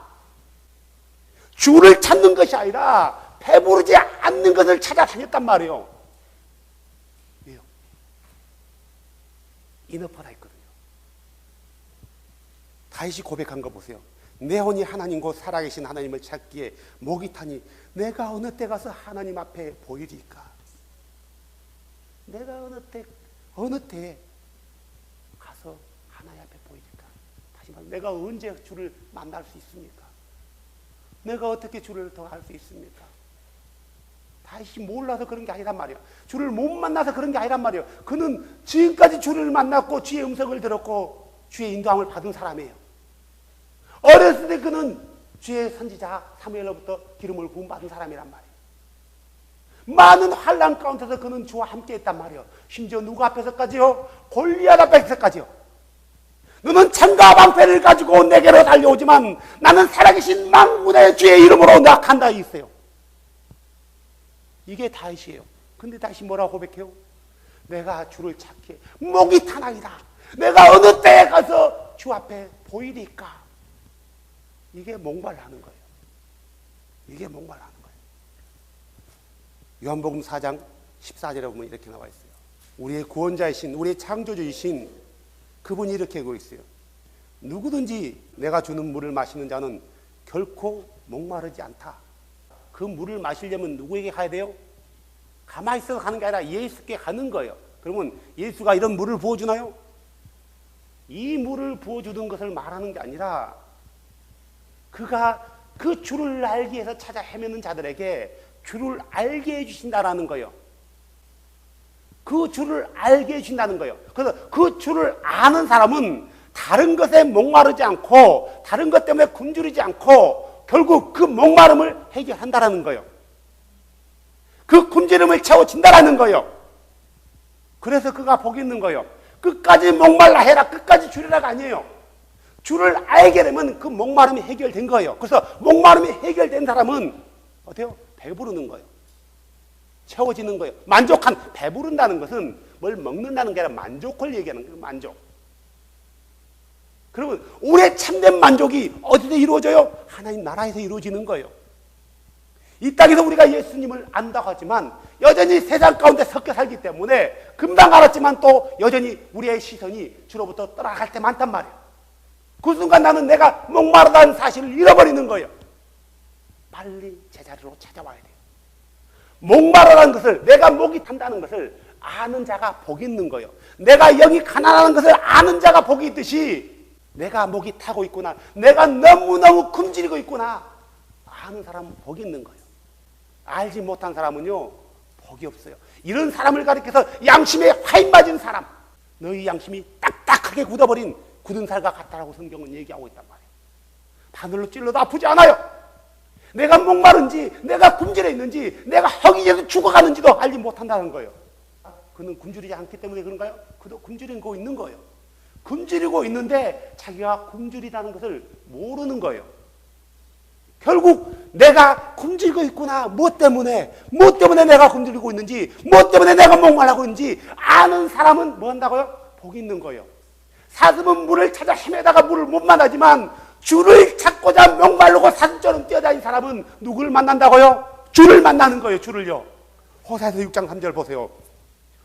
주를 찾는 것이 아니라 배부르지 않는 것을 찾아다녔단 말이에요. 왜요? 인업하다 했거든요. 다윗이 고백한 거 보세요. 내 혼이 하나님 곧 살아계신 하나님을 찾기에 목이 타니 내가 어느 때 가서 하나님 앞에 보이리까? 내가 어느 때 가서 하나님 앞에 보이리까? 다시 말해, 내가 언제 주를 만날 수 있습니까? 내가 어떻게 주를 더 알 수 있습니까? 다시 몰라서 그런 게 아니란 말이에요. 주를 못 만나서 그런 게 아니란 말이에요. 그는 지금까지 주를 만났고 주의 음성을 들었고 주의 인도함을 받은 사람이에요. 어렸을 때 그는 주의 선지자 사무엘로부터 기름을 부음받은 사람이란 말이에요. 많은 환난 가운데서 그는 주와 함께 했단 말이에요. 심지어 누구 앞에서까지요? 골리앗 앞에서까지요. 너는 창과 방패를 가지고 내게로 달려오지만 나는 살아계신 만군의 주의 이름으로 나간다 있어요. 이게 다윗이에요. 근데 다시 뭐라고 고백해요? 내가 주를 찾기에 목이 타나이다. 내가 어느 때에 가서 주 앞에 보이리까? 이게 목말라는 거예요. 이게 목말라는 거예요. 요한복음 4장 14절에 보면 이렇게 나와 있어요. 우리의 구원자이신, 우리의 창조주이신 그분이 이렇게 하고 있어요. 누구든지 내가 주는 물을 마시는 자는 결코 목마르지 않다. 그 물을 마시려면 누구에게 가야 돼요? 가만히 있어서 가는 게 아니라 예수께 가는 거예요. 그러면 예수가 이런 물을 부어주나요? 이 물을 부어주는 것을 말하는 게 아니라 그가 그 주를 알기 위해서 찾아 헤매는 자들에게 주를 알게 해주신다라는 거예요. 그 주를 알게 해주신다는 거예요. 그래서 그 주를 아는 사람은 다른 것에 목마르지 않고 다른 것 때문에 굶주리지 않고 결국 그 목마름을 해결한다라는 거예요. 그 굶주림을 채워진다라는 거예요. 그래서 그가 복이 있는 거예요. 끝까지 목말라 해라, 끝까지 주리라가 아니에요. 주를 알게 되면 그 목마름이 해결된 거예요. 그래서 목마름이 해결된 사람은 어때요? 배부르는 거예요. 채워지는 거예요. 배부른다는 것은 뭘 먹는다는 게 아니라 만족을 얘기하는 거예요. 만족. 그러면 우리의 참된 만족이 어디서 이루어져요? 하나님 나라에서 이루어지는 거예요. 이 땅에서 우리가 예수님을 안다고 하지만 여전히 세상 가운데 섞여 살기 때문에 금방 알았지만 또 여전히 우리의 시선이 주로부터 떠나갈 때 많단 말이에요. 그 순간 나는 내가 목마르다는 사실을 잃어버리는 거예요. 빨리 제자리로 찾아와야 돼요. 목마르다는 것을, 내가 목이 탄다는 것을 아는 자가 복이 있는 거예요. 내가 영이 가난하는 것을 아는 자가 복이 있듯이 내가 목이 타고 있구나, 내가 너무너무 굶주리고 있구나 아는 사람은 복이 있는 거예요. 알지 못한 사람은요 복이 없어요. 이런 사람을 가리켜서 양심에 화인 맞은 사람, 너희 양심이 딱딱하게 굳어버린 굳은 살과 같다라고 성경은 얘기하고 있단 말이에요. 바늘로 찔러도 아프지 않아요. 내가 목마른지, 내가 굶주려 있는지, 내가 허기져서 죽어가는지도 알지 못한다는 거예요. 그는 굶주리지 않기 때문에 그런가요? 그도 굶주리고 있는 거예요. 굶주리고 있는데 자기가 굶주리다는 것을 모르는 거예요. 결국 내가 굶주리고 있구나, 무엇 때문에 내가 굶주리고 있는지, 무엇 때문에 내가 목말라고 있는지 아는 사람은 뭐 한다고요? 복이 있는 거예요. 사슴은 물을 찾아 헤매다가 물을 못 만나지만 주를 찾고자 목마르고 사슴처럼 뛰어다닌 사람은 누구를 만난다고요? 주를 만나는 거예요. 주를요. 호사에서 6장 3절 보세요.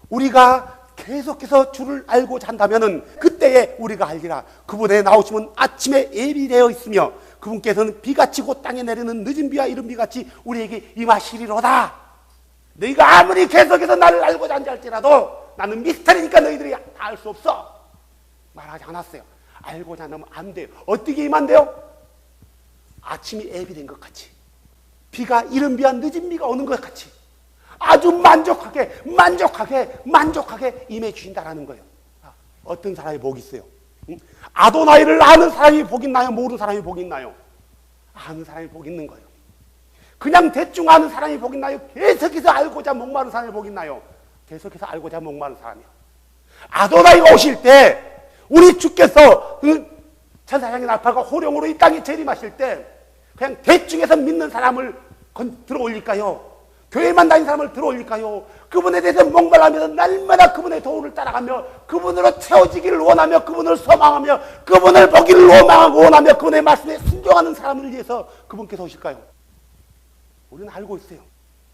우리가 계속해서 주를 알고자 한다면은 그때에 우리가 알리라. 그분의 나오심은 아침에 예비되어 있으며 그분께서는 비같이 곧 땅에 내리는 늦은 비와 이른 비같이 우리에게 임하시리로다. 너희가 아무리 계속해서 나를 알고자 한다 할지라도 나는 미스터리니까 너희들이 알 수 없어 말하지 않았어요. 알고자 하면 안 돼요. 어떻게 임한대요? 아침이 예비된 것 같이, 비가 이른 비와 늦은 비가 오는 것 같이 아주 만족하게 임해 주신다라는 거예요. 어떤 사람이 복이 있어요? 아도나이를 아는 사람이 복 있나요? 모르는 사람이 복 있나요? 아는 사람이 복 있는 거예요. 그냥 대충 아는 사람이 복 있나요? 계속해서 알고자 목마른 사람이 복 있나요? 계속해서 알고자 목마른 사람이요. 아도나이가 오실 때 우리 주께서 천사장의 나팔과 호령으로 이 땅에 재림하실 때 그냥 대충해서 믿는 사람을 들어올릴까요? 교회만 다니는 사람을 들어올릴까요? 그분에 대해서 목말라면서 날마다 그분의 도움을 따라가며 그분으로 채워지기를 원하며 그분을 소망하며 그분을 보기를 원하며 그분의 말씀에 순종하는 사람을 위해서 그분께서 오실까요? 우리는 알고 있어요.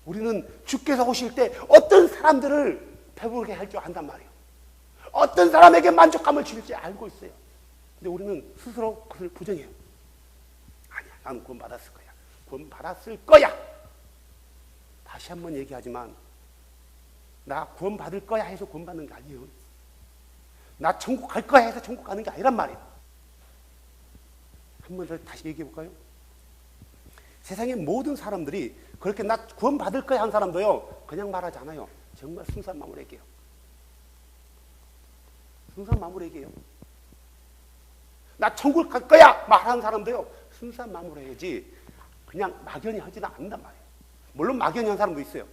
우리는 주께서 오실 때 어떤 사람들을 배부르게 할 줄 안단 말이에요. 어떤 사람에게 만족감을 줄지 알고 있어요. 근데 우리는 스스로 그것을 부정해요. 난 구원받았을 거야. 구원받았을 거야. 다시 한번 얘기하지만 나 구원받을 거야 해서 구원받는 게 아니에요. 나 천국 갈 거야 해서 천국 가는 게 아니란 말이에요. 한 번 더 다시 얘기해 볼까요? 세상의 모든 사람들이 그렇게 나 구원받을 거야 한 사람도요, 그냥 말하지 않아요. 정말 순수한 마음으로 얘기해요. 순수한 마음으로 얘기해요. 나 천국 갈 거야 말하는 사람도요, 순수한 마음으로 해야지 그냥 막연히 하지는 않는단 말이에요. 물론 막연히 한 사람도 있어요.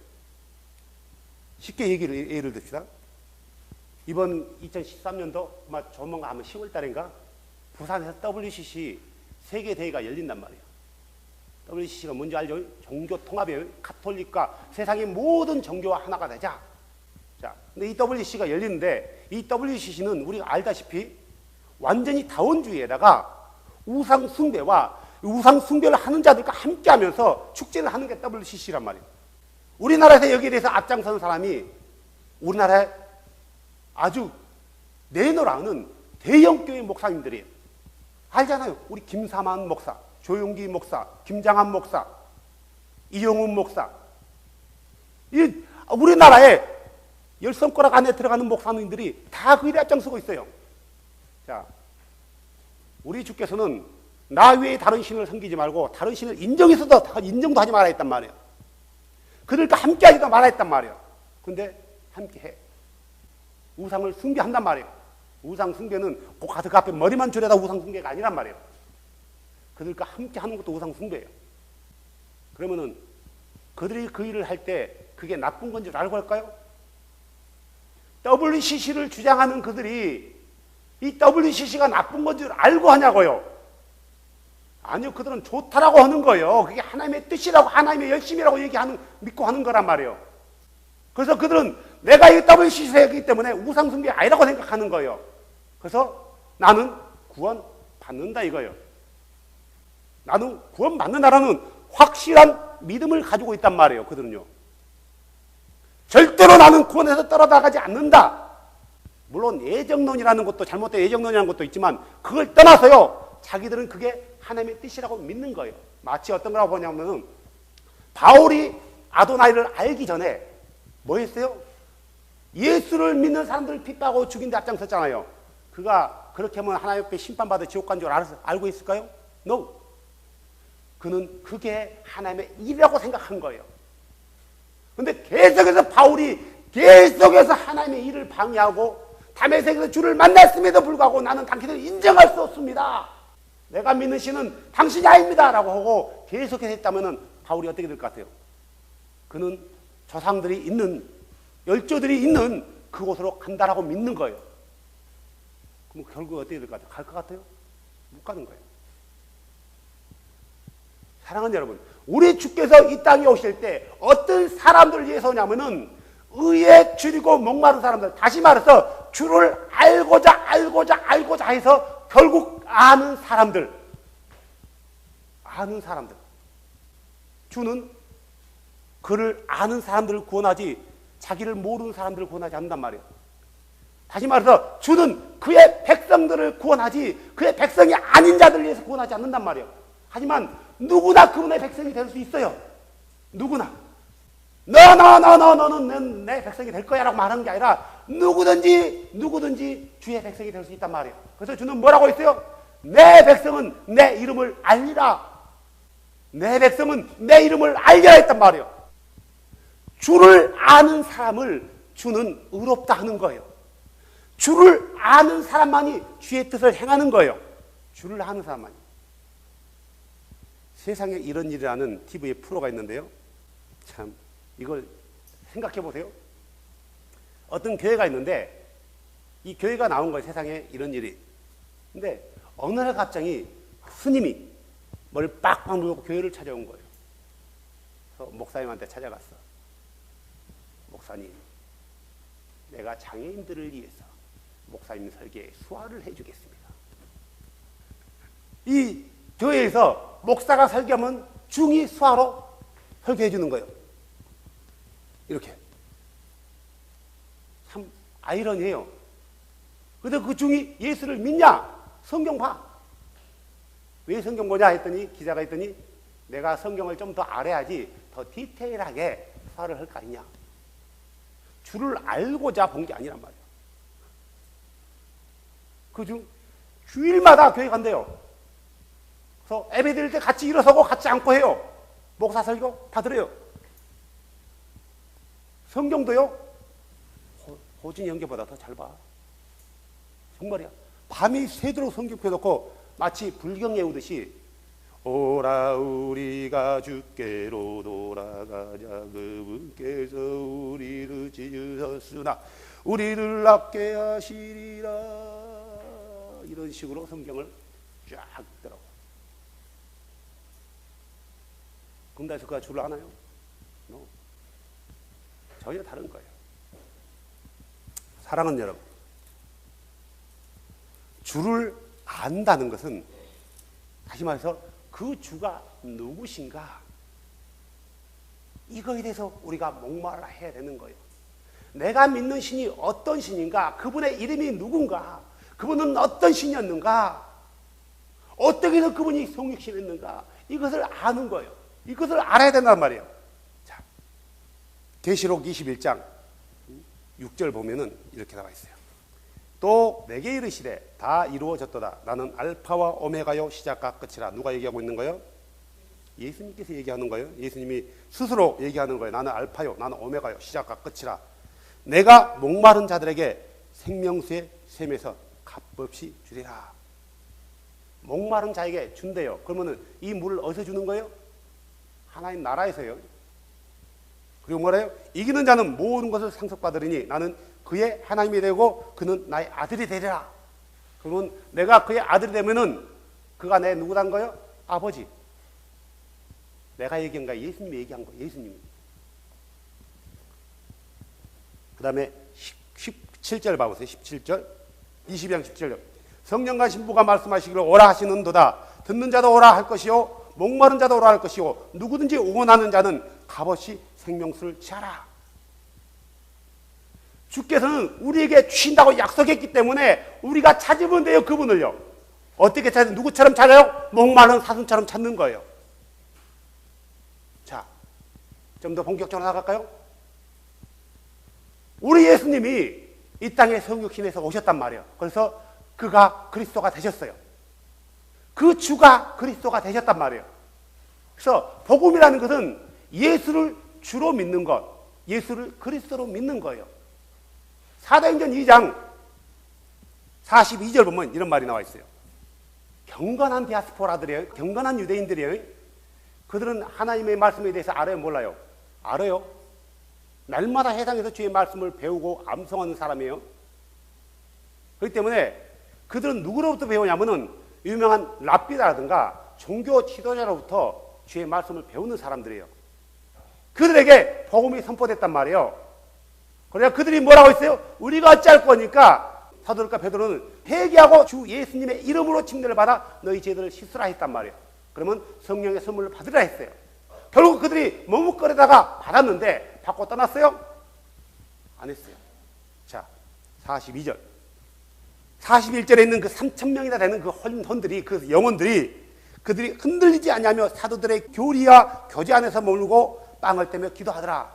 쉽게 예를 듭시다. 이번 2013년도 아마 조만간 아마 10월 달인가 부산에서 WCC 세계대회가 열린단 말이에요. WCC가 뭔지 알죠? 종교 통합이에요. 가톨릭과 세상의 모든 종교와 하나가 되자. 자, 근데 이 WCC가 열리는데 이 WCC는 우리가 알다시피 완전히 다원주의에다가 우상 숭배와 우상 숭배를 하는 자들과 함께 하면서 축제를 하는 게 WCC란 말이에요. 우리나라에서 여기에 대해서 앞장서는 사람이 우리나라에 아주 내노라는 대형교회 목사님들이에요. 알잖아요. 우리 김사만 목사, 조용기 목사, 김장한 목사, 이용훈 목사. 이 우리나라에 10손가락 안에 들어가는 목사님들이 다 그 일에 앞장서고 있어요. 자, 우리 주께서는 나 외에 다른 신을 섬기지 말고 다른 신을 인정해서도 인정도 하지 말아야 했단 말이에요. 그들과 함께 하지도 말아야 했단 말이에요. 근데 함께 해. 우상을 숭배한단 말이에요. 우상 숭배는 꼭 가서 그 앞에 머리만 졸여다 우상 숭배가 아니란 말이에요. 그들과 함께 하는 것도 우상 숭배예요. 그러면은 그들이 그 일을 할 때 그게 나쁜 건 줄 알고 할까요? WCC를 주장하는 그들이 이 WCC가 나쁜 건 줄 알고 하냐고요? 아니요, 그들은 좋다라고 하는 거예요. 그게 하나님의 뜻이라고, 하나님의 열심이라고 믿고 하는 거란 말이에요. 그래서 그들은 내가 이 WCC이기 때문에 우상 숭배 아니라고 생각하는 거예요. 그래서 나는 구원 받는다 이거예요. 나는 구원 받는다라는 확실한 믿음을 가지고 있단 말이에요. 그들은요. 절대로 나는 구원에서 떨어나가지 않는다. 물론 예정론이라는 것도, 잘못된 예정론이라는 것도 있지만 그걸 떠나서요, 자기들은 그게 하나님의 뜻이라고 믿는 거예요. 마치 어떤 거라고 보냐면은 바울이 아도나이를 알기 전에 뭐 했어요? 예수를 믿는 사람들을 핍박하고 죽인 데 앞장섰잖아요. 그가 그렇게 하면 하나님 앞에 심판받아 지옥 간 줄 알고 있을까요? No. 그는 그게 하나님의 일이라고 생각한 거예요. 근데 계속해서 바울이 계속해서 하나님의 일을 방해하고 다메섹에서 주를 만났음에도 불구하고 나는 당신을 인정할 수 없습니다. 내가 믿는 신은 당신이 아닙니다. 라고 하고 계속해서 했다면 바울이 어떻게 될 것 같아요? 그는 조상들이 있는, 열조들이 있는 그곳으로 간다라고 믿는 거예요. 그럼 결국 어떻게 될 것 같아요? 갈 것 같아요? 못 가는 거예요. 사랑하는 여러분, 우리 주께서 이 땅에 오실 때 어떤 사람들을 위해서 오냐면은 의에 줄이고 목마른 사람들, 다시 말해서 주를 알고자 해서 결국 아는 사람들. 주는 그를 아는 사람들을 구원하지 자기를 모르는 사람들을 구원하지 않는단 말이에요. 다시 말해서 주는 그의 백성들을 구원하지 그의 백성이 아닌 자들을 위해서 구원하지 않는단 말이에요. 하지만 누구나 그분의 백성이 될 수 있어요. 누구나. 너는 내 백성이 될 거야 라고 말하는 게 아니라 누구든지 주의 백성이 될 수 있단 말이에요. 그래서 주는 뭐라고 했어요? 내 백성은 내 이름을 알리라. 내 백성은 내 이름을 알리라 했단 말이에요. 주를 아는 사람을 주는 의롭다 하는 거예요. 주를 아는 사람만이 주의 뜻을 행하는 거예요. 주를 아는 사람만이. 세상에 이런 일이라는 TV에 프로가 있는데요. 참 이걸 생각해 보세요. 어떤 교회가 있는데 이 교회가 나온 거예요. 세상에 이런 일이. 근데 어느 날 갑자기 스님이 머리를 빡빡 물고 교회를 찾아온 거예요. 그래서 목사님한테 찾아갔어. 목사님, 내가 장애인들을 위해서 목사님 설계에 수화를 해주겠습니다. 이 교회에서 목사가 설교하면 중이 수화로 설교해 주는 거예요. 이렇게. 참 아이러니해요. 근데 그 중이 예수를 믿냐? 성경 봐. 왜 성경 보냐 했더니 기자가 했더니 내가 성경을 좀 더 알아야지 더 디테일하게 수사를 할 거 아니냐. 주를 알고자 본 게 아니란 말이야. 그중 주일마다 교회 간대요. 그래서 예배 드릴 때 같이 일어서고 같이 앉고 해요. 목사 설교 다 들어요. 성경도요. 호진이 형제보다 더 잘 봐. 정말이야. 밤이 새도록 성경 펴놓고 마치 불경 외우듯이 오라 우리가 주께로 돌아가자 그분께서 우리를 지으셨으나 우리를 낫게 하시리라. 이런 식으로 성경을 쫙 읽더라고. 금단에서 그가 주를 아나요? No. 전혀 다른 거예요. 사랑하는 여러분, 주를 안다는 것은 다시 말해서 그 주가 누구신가 이거에 대해서 우리가 목말라 해야 되는 거예요. 내가 믿는 신이 어떤 신인가, 그분의 이름이 누군가, 그분은 어떤 신이었는가, 어떻게 해서 그분이 성육신했는가, 이것을 아는 거예요. 이것을 알아야 된단 말이에요. 자, 계시록 21장 6절 보면은 이렇게 나와 있어요. 또 내게 이르시되 다 이루어졌도다. 나는 알파와 오메가요 시작과 끝이라. 누가 얘기하고 있는 거예요? 예수님께서 얘기하는 거예요. 예수님이 스스로 얘기하는 거예요. 나는 알파요, 나는 오메가요 시작과 끝이라. 내가 목마른 자들에게 생명수의 샘에서 값없이 주리라. 목마른 자에게 준대요. 그러면은 이 물을 어디서 주는 거예요? 하나님 나라에서요. 그리고 뭐래요? 이기는 자는 모든 것을 상속받으리니 나는 그의 하나님이 되고 그는 나의 아들이 되리라. 그러면 내가 그의 아들이 되면은 그가 내 누구란 거예요? 아버지. 내가 얘기한 거야? 예수님이 얘기한 거예요. 예수님이. 그 다음에 17절 봐보세요. 17절. 22장 17절. 성령과 신부가 말씀하시기를 오라 하시는도다. 듣는 자도 오라 할 것이요 목마른 자도 오라 할 것이요 누구든지 원하는 자는 값없이 생명수를 취하라. 주께서는 우리에게 주신다고 약속했기 때문에 우리가 찾으면 돼요. 그분을요. 어떻게 찾아요? 누구처럼 찾아요? 목마른 사슴처럼 찾는 거예요. 자, 좀 더 본격적으로 나갈까요? 우리 예수님이 이 땅에 성육신에서 오셨단 말이에요. 그래서 그가 그리스도가 되셨어요. 그 주가 그리스도가 되셨단 말이에요. 그래서 복음이라는 것은 예수를 주로 믿는 것, 예수를 그리스도로 믿는 거예요. 사도행전 2장 42절 보면 이런 말이 나와 있어요. 경건한 디아스포라들이에요. 경건한 유대인들이에요. 그들은 하나님의 말씀에 대해서 알아요? 몰라요? 알아요. 날마다 해당해서 주의 말씀을 배우고 암송하는 사람이에요. 그렇기 때문에 그들은 누구로부터 배우냐면은 유명한 랍비다라든가 종교 지도자로부터 주의 말씀을 배우는 사람들이에요. 그들에게 복음이 선포됐단 말이에요. 그러니까 그들이 뭐라고 했어요? 우리가 어찌할 거니까 사도들과 베드로는 회개하고 주 예수님의 이름으로 침례를 받아 너희 죄들을 씻으라 했단 말이에요. 그러면 성령의 선물을 받으라 했어요. 결국 그들이 머뭇거리다가 받았는데 받고 떠났어요? 안 했어요. 자, 42절. 41절에 있는 그 3,000명이나 되는 그 혼들이, 그 영혼들이 그들이 흔들리지 않냐며 사도들의 교리와 교제 안에서 머물고 빵을 떼며 기도하더라.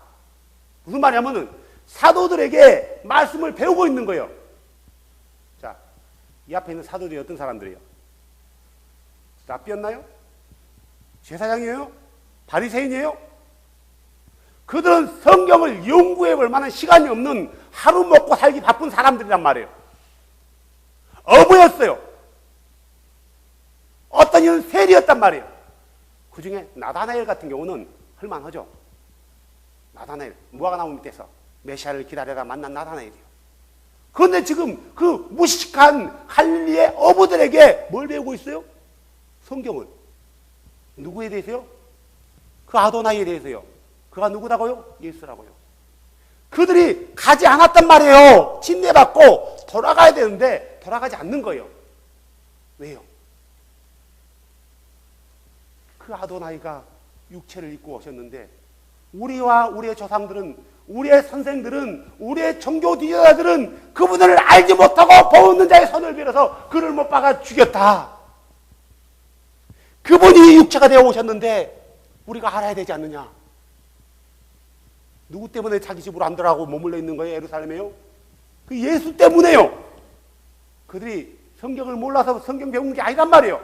무슨 말이냐면은 사도들에게 말씀을 배우고 있는 거예요. 자, 이 앞에 있는 사도들이 어떤 사람들이에요? 랍비였나요? 제사장이에요? 바리새인이에요? 그들은 성경을 연구해 볼 만한 시간이 없는 하루 먹고 살기 바쁜 사람들이란 말이에요. 어부였어요. 어떤 이는 세리였단 말이에요. 그 중에 나다나엘 같은 경우는 할만하죠. 나다나엘, 무화과 나무 밑에서 메시아를 기다려라 만난 나다나엘이에요. 그런데 지금 그 무식한 갈릴리의 어부들에게 뭘 배우고 있어요? 성경을. 누구에 대해서요? 그 아도나이에 대해서요. 그가 누구라고요? 예수라고요. 그들이 가지 않았단 말이에요. 침례받고 돌아가야 되는데 돌아가지 않는 거예요. 왜요? 그 아도나이가 육체를 입고 오셨는데 우리와 우리의 조상들은, 우리의 선생들은, 우리의 종교 지도자들은 그분을 알지 못하고 보는 자의 손을 빌어서 그를 못 박아 죽였다. 그분이 육체가 되어 오셨는데 우리가 알아야 되지 않느냐? 누구 때문에 자기 집으로 안 들어가고 머물러 있는 거예요? 예루살렘에요? 그 예수 때문에요. 그들이 성경을 몰라서 성경 배운 게 아니란 말이에요.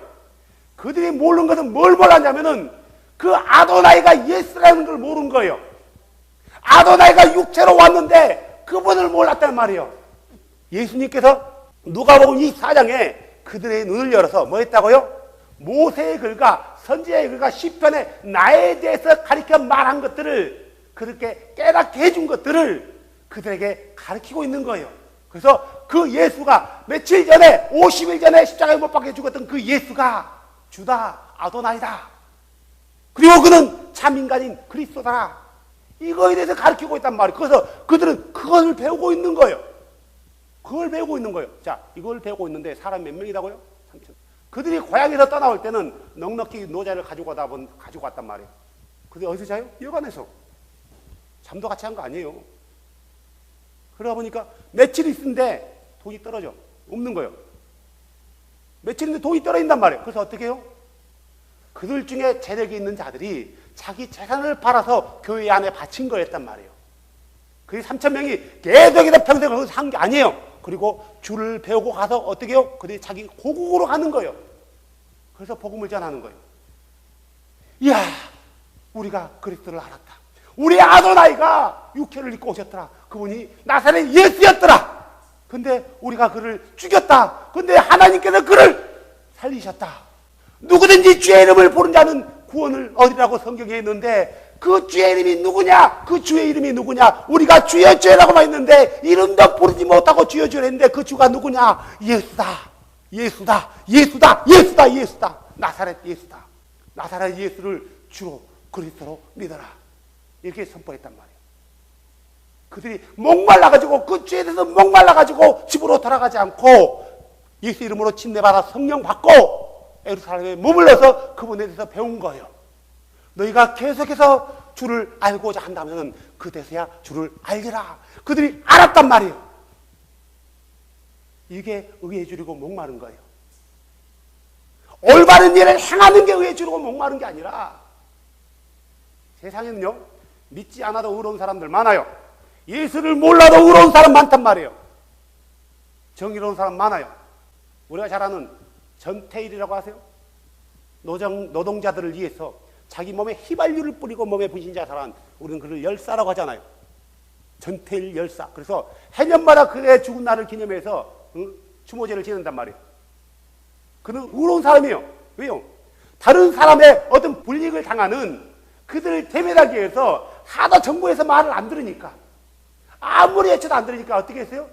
그들이 모르는 것은 뭘 몰랐냐면은 그 아도나이가 예수라는 걸 모르는 거예요. 아도나이가 육체로 왔는데 그분을 몰랐단 말이에요. 예수님께서 누가복음 24장에 그들의 눈을 열어서 뭐 했다고요? 모세의 글과 선지자의 글과 시편에 나에 대해서 가르쳐 말한 것들을, 그렇게 깨닫게 해준 것들을 그들에게 가르치고 있는 거예요. 그래서 그 예수가 며칠 전에 50일 전에 십자가에 못 박혀 죽었던 그 예수가 주다, 아도나이다. 그리고 그는 참 인간인 그리스도다. 이거에 대해서 가르치고 있단 말이에요. 그래서 그들은 그것을 배우고 있는 거예요. 그걸 배우고 있는 거예요. 자, 이걸 배우고 있는데 사람 몇 명이라고요? 3천. 그들이 고향에서 떠나올 때는 넉넉히 노자를 가지고 왔단 말이에요. 그들이 어디서 자요? 여관에서. 잠도 같이 한 거 아니에요. 그러다 보니까 며칠 있는데 돈이 떨어져. 없는 거예요. 며칠인데 돈이 떨어진단 말이에요. 그래서 어떻게 해요? 그들 중에 재력이 있는 자들이 자기 재산을 팔아서 교회 안에 바친 거였단 말이에요. 그 3,000명이 계속해서 평생 거기서 산 게 아니에요. 그리고 줄을 배우고 가서 어떻게 해요? 그들이 자기 고국으로 가는 거예요. 그래서 복음을 전하는 거예요. 이야, 우리가 그리스도를 알았다. 우리 아도나이가 육체를 입고 오셨더라. 그분이 나사렛 예수였더라. 근데 우리가 그를 죽였다. 근데 하나님께서 그를 살리셨다. 누구든지 주의 이름을 부른 자는 구원을 얻으라고 성경에 있는데 그 주의 이름이 누구냐? 그 주의 이름이 누구냐? 우리가 주여 주여라고만 했는데 이름도 부르지 못하고 주여 주여 했는데 그 주가 누구냐? 예수다. 예수다. 예수다. 예수다. 예수다. 나사렛 예수다. 나사렛 예수를 주로 그리스도로 믿어라. 이렇게 선포했단 말이에요. 그들이 목말라가지고 그 죄에 대해서 목말라가지고 집으로 돌아가지 않고 예수 이름으로 침례받아 성령 받고 예루살렘에 머물러서 그분에 대해서 배운 거예요. 너희가 계속해서 주를 알고자 한다면 그때서야 주를 알리라. 그들이 알았단 말이에요. 이게 의에 주리고 목마른 거예요. 올바른 일을 행하는 게 의에 주리고 목마른 게 아니라 세상에는요 믿지 않아도 의로운 사람들 많아요. 예수를 몰라도 의로운 사람 많단 말이에요. 정의로운 사람 많아요. 우리가 잘 아는 전태일이라고 아세요? 노동자들을 위해서 자기 몸에 휘발유를 뿌리고 몸에 분신자살한, 우리는 그를 열사라고 하잖아요. 전태일 열사. 그래서 해년마다 그의 죽은 날을 기념해서 추모제를 지낸단 말이에요. 그는 의로운 사람이에요. 왜요? 다른 사람의 어떤 불이익을 당하는 그들을 대면하기 위해서 하도 정부에서 말을 안 들으니까, 아무리 해쳐도 안 들으니까 어떻게 했어요?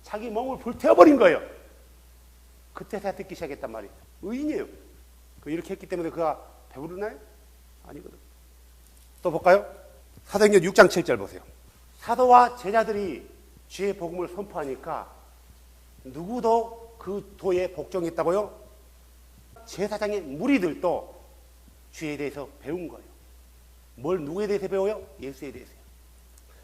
자기 몸을 불태워버린 거예요. 그때서야 듣기 시작했단 말이에요. 의인이에요. 이렇게 했기 때문에 그가 배부르나요? 아니거든. 또 볼까요? 사도행전 6장 7절 보세요. 사도와 제자들이 주의 복음을 선포하니까 누구도 그 도에 복종했다고요? 제사장의 무리들도 주에 대해서 배운 거예요. 뭘 누구에 대해서 배워요? 예수에 대해서요.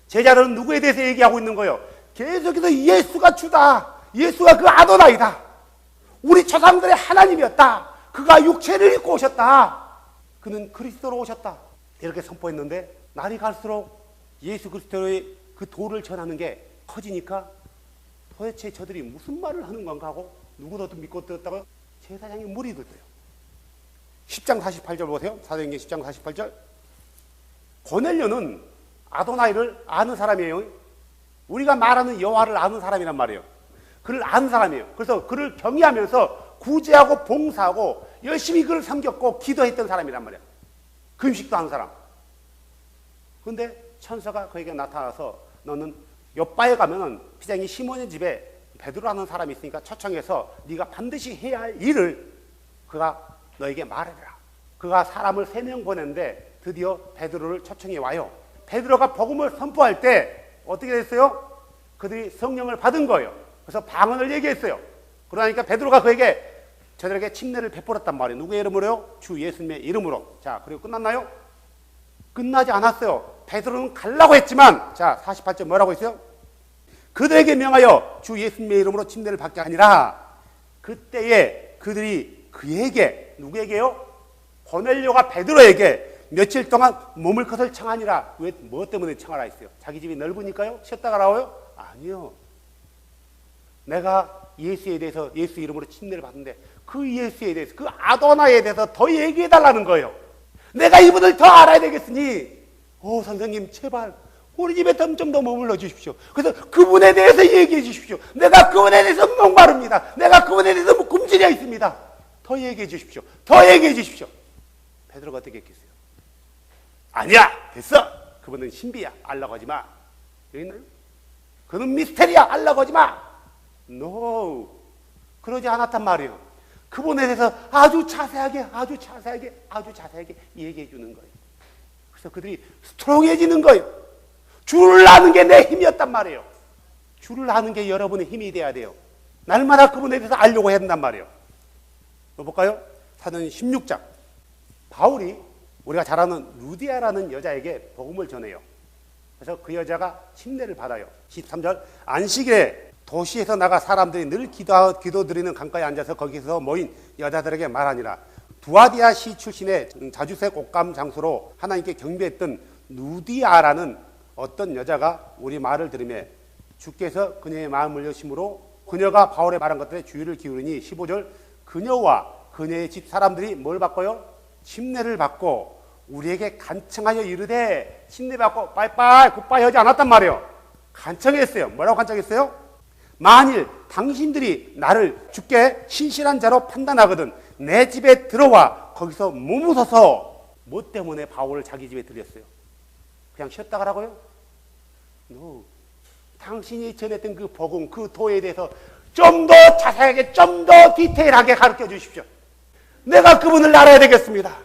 제자들은 누구에 대해서 얘기하고 있는 거예요? 계속해서 예수가 주다. 예수가 그 아도나이다. 우리 조상들의 하나님이었다. 그가 육체를 입고 오셨다. 그는 그리스도로 오셨다. 이렇게 선포했는데 날이 갈수록 예수 그리스도의 그 도를 전하는 게 커지니까 도대체 저들이 무슨 말을 하는 건가 하고 누구도 믿고 들었다고요? 제사장의 무리들도요. 10장 48절 보세요. 사도행전 10장 48절. 고넬료는 아도나이를 아는 사람이에요. 우리가 말하는 여호와를 아는 사람이란 말이에요. 그를 아는 사람이에요. 그래서 그를 경외하면서 구제하고 봉사하고 열심히 그를 섬겼고 기도했던 사람이란 말이에요. 금식도 하는 사람. 그런데 천사가 그에게 나타나서 너는 요바에 가면은 피장이 시몬의 집에 베드로라는 사람이 있으니까 초청해서 네가 반드시 해야 할 일을 그가 너에게 말해라. 그가 사람을 3명 보냈는데 드디어 베드로를 초청해 와요. 베드로가 복음을 선포할 때 어떻게 됐어요? 그들이 성령을 받은 거예요. 그래서 방언을 얘기했어요. 그러니까 베드로가 그에게 저들에게 침례를 베풀었단 말이에요. 누구의 이름으로요? 주 예수님의 이름으로. 자, 그리고 끝났나요? 끝나지 않았어요. 베드로는 가려고 했지만, 자, 48절 뭐라고 했어요? 그들에게 명하여 주 예수님의 이름으로 침례를 받게 아니라, 그때에 그들이 그에게, 누구에게요? 고넬료가 베드로에게 며칠 동안 머물 것을 청하니라. 왜, 뭐 때문에 청하라 했어요? 자기 집이 넓으니까요? 쉬었다가 나와요? 아니요. 내가 예수에 대해서 예수 이름으로 침례를 받는데 그 예수에 대해서, 그 아도나에 대해서 더 얘기해 달라는 거예요. 내가 이분을 더 알아야 되겠으니 선생님 제발 우리 집에 좀 더 머물러 주십시오. 그래서 그분에 대해서 얘기해 주십시오. 내가 그분에 대해서 목마릅니다. 내가 그분에 대해서 굶주려 있습니다. 더 얘기해 주십시오. 더 얘기해 주십시오. 베드로가 어떻게 했겠어요? 아니야, 됐어. 그분은 신비야. 알라고 하지 마. 여기 있나요? 그는 미스테리야. 알라고 하지 마. No. 그러지 않았단 말이에요. 그분에 대해서 아주 자세하게 얘기해 주는 거예요. 그래서 그들이 스트롱해지는 거예요. 줄을 아는 게 내 힘이었단 말이에요. 줄을 아는 게 여러분의 힘이 돼야 돼요. 날마다 그분에 대해서 알려고 해야 된단 말이에요. 볼까요? 사도행 16장. 바울이 우리가 잘 아는 루디아라는 여자에게 복음을 전해요. 그래서 그 여자가 침례를 받아요. 13절. 안식일에 도시에서 나가 사람들이 늘 기도드리는 강가에 앉아서 거기서 모인 여자들에게 말하니라. 두아디아 시 출신의 자주색 옷감 장수로 하나님께 경배했던 루디아라는 어떤 여자가 우리 말을 들으며 주께서 그녀의 마음을 여심으로 그녀가 바울의 말한 것들에 주의를 기울이니 15절. 그녀와 그녀의 집 사람들이 뭘 받고요? 침례를 받고 우리에게 간청하여 이르되, 침례 받고 빠이빠이 굿바이 하지 않았단 말이에요. 간청했어요. 뭐라고 간청했어요? 만일 당신들이 나를 주께 신실한 자로 판단하거든 내 집에 들어와 거기서 머무서서. 뭐 때문에 바울을 자기 집에 들였어요? 그냥 쉬었다 가라고요? No. 당신이 전했던 그 복음, 그 도에 대해서 좀 더 자세하게, 좀 더 디테일하게 가르쳐 주십시오. 내가 그분을 알아야 되겠습니다.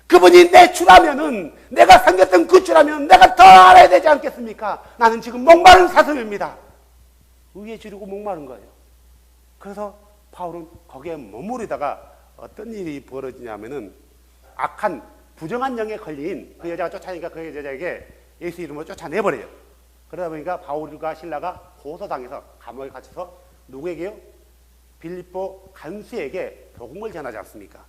그분이 내 주라면은, 내가 섬겼던 그 주라면 내가 더 알아야 되지 않겠습니까? 나는 지금 목마른 사슴입니다. 의에 주르고 목마른 거예요. 그래서 바울은 거기에 머무르다가 어떤 일이 벌어지냐면은 악한 부정한 영에 걸린 그 여자가 쫓아내니까 그 여자에게 예수 이름으로 쫓아내버려요. 그러다 보니까 바울과 실라가 고소당해서 감옥에 갇혀서 누구에게요? 빌립보 간수에게 복음을 전하지 않습니까?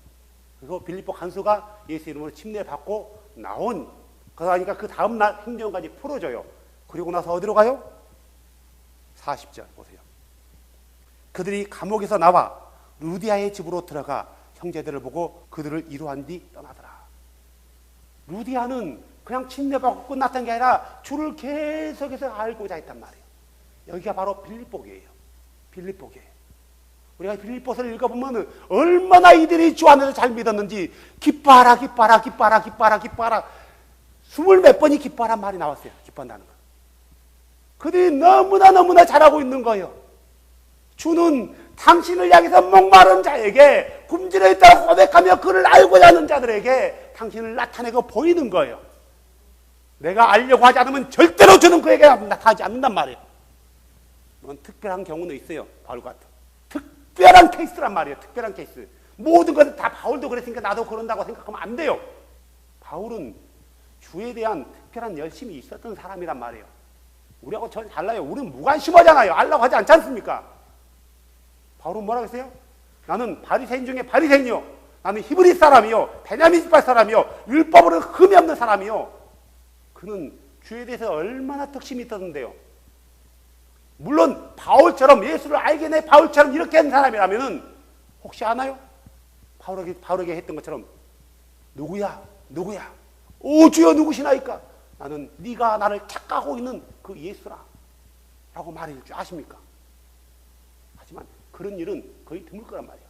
그리고 빌립보 간수가 예수 이름으로 침례받고 나온, 그러니까 그 다음날 행정까지 풀어줘요. 그리고 나서 어디로 가요? 40절 보세요. 그들이 감옥에서 나와 루디아의 집으로 들어가 형제들을 보고 그들을 이루한 뒤 떠나더라. 루디아는 그냥 침례받고 끝났던 게 아니라 주를 계속해서 알고자 했단 말이에요. 여기가 바로 빌립보교예요. 빌립보교. 우리가 빌립보서를 읽어보면 얼마나 이들이 주 안에서 잘 믿었는지 기뻐하라 기뻐하라 기뻐하라 기뻐하라 기뻐하라 20몇 번이 기뻐하란 말이 나왔어요. 기뻐한다는 거. 그들이 너무나 잘하고 있는 거예요. 주는 당신을 향해서 목마른 자에게 굶주려 있다고 고백하며 그를 알고자 하는 자들에게 당신을 나타내고 보이는 거예요. 내가 알려고 하지 않으면 절대로 주는 그에게 나타나지 않는단 말이에요. 물론 특별한 경우는 있어요. 바울 같은 특별한 케이스란 말이에요. 특별한 케이스. 모든 것을 다 바울도 그랬으니까 나도 그런다고 생각하면 안 돼요. 바울은 주에 대한 특별한 열심이 있었던 사람이란 말이에요. 우리하고 전혀 달라요. 우리는 무관심하잖아요. 알라고 하지 않지 않습니까? 바울은 뭐라고 했어요? 나는 바리새인 중에 바리새인이요. 나는 히브리 사람이요. 베냐민 지파 사람이요. 율법으로 흠이 없는 사람이요. 그는 주에 대해서 얼마나 덕심이 있었는데요. 물론 바울처럼 예수를 알게 내 바울처럼 이렇게 한 사람이라면은 혹시 아나요? 바울에게 했던 것처럼 누구야? 오 주여 누구시나이까? 나는 네가 나를 착각하고 있는 그 예수라 라고 말해줄 줄 아십니까? 하지만 그런 일은 거의 드물 거란 말이에요.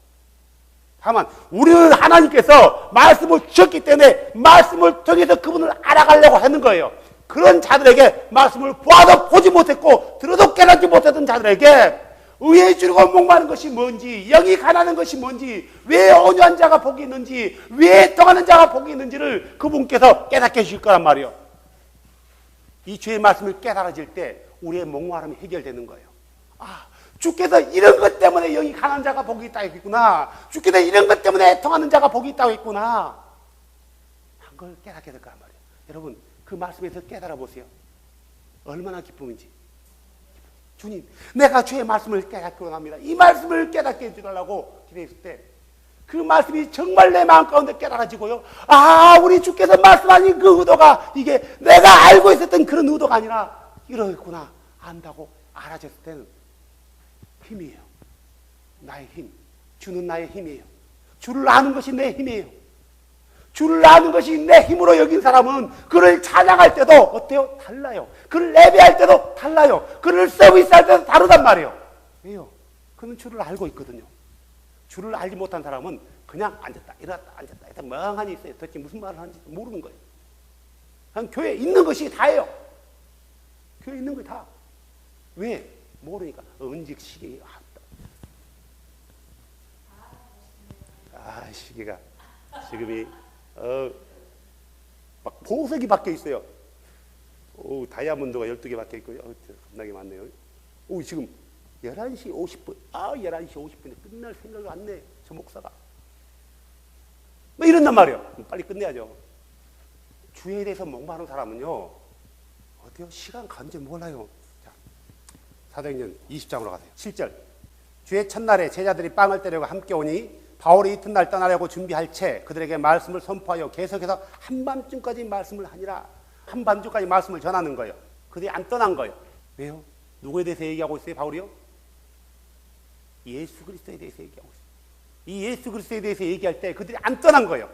다만 우리는 하나님께서 말씀을 주셨기 때문에 말씀을 통해서 그분을 알아가려고 하는 거예요. 그런 자들에게 말씀을 보아도 보지 못했고 들어도 깨닫지 못했던 자들에게 의에 주르고 목마른 것이 뭔지, 영이 가난한 것이 뭔지, 왜 온유한 자가 복이 있는지, 왜 통하는 자가 복이 있는지를 그분께서 깨닫게 해주실 거란 말이에요. 이 주의 말씀을 깨달아질 때 우리의 목마름이 해결되는 거예요. 아, 주께서 이런 것 때문에 영이 가난한 자가 복이 있다고 했구나. 주께서 이런 것 때문에 통하는 자가 복이 있다고 했구나. 한 걸 깨닫게 될 거란 말이에요. 여러분, 그 말씀에서 깨달아 보세요. 얼마나 기쁨인지. 주님, 내가 주의 말씀을 깨닫게 원합니다. 이 말씀을 깨닫게 해주달라고 기도했을 때 그 말씀이 정말 내 마음 가운데 깨달아지고요. 우리 주께서 말씀하신 그 의도가 이게 내가 알고 있었던 그런 의도가 아니라 이러겠구나 안다고 알아졌을 때는 힘이에요. 나의 힘. 주는 나의 힘이에요. 주를 아는 것이 내 힘이에요. 주를 아는 것이 내 힘으로 여긴 사람은 그를 찬양할 때도 어때요? 달라요. 그를 예배할 때도 달라요. 그를 서비스할 때도 다르단 말이에요. 왜요? 그는 주를 알고 있거든요. 주를 알지 못한 사람은 그냥 앉았다 일어났다 앉았다 일어났다 멍하니 있어요. 도대체 무슨 말을 하는지 모르는 거예요. 그냥 교회에 있는 것이 다예요. 교회에 있는 것이 다. 왜? 모르니까. 은직시기 시기가 지금이 막 보석이 박혀 있어요. 다이아몬드가 12개 박혀 있고요. 겁나게 많네요. 지금 11시 50분. 11시 50분에 끝날 생각이 안 내. 저 목사가. 뭐 이런단 말이에요. 빨리 끝내야죠. 주에 대해서 목마른 사람은요. 어때요? 시간 간지 몰라요. 자, 사도행전 20장으로 가세요. 7절. 주의 첫날에 제자들이 빵을 떼려고 함께 오니 바울이 이튿날 떠나려고 준비할 채 그들에게 말씀을 선포하여 계속해서 한밤중까지 말씀을 하니라. 한밤중까지 말씀을 전하는 거예요. 그들이 안 떠난 거예요. 왜요? 누구에 대해서 얘기하고 있어요? 바울이요? 예수 그리스도에 대해서 얘기하고 있어요. 이 예수 그리스도에 대해서 얘기할 때 그들이 안 떠난 거예요.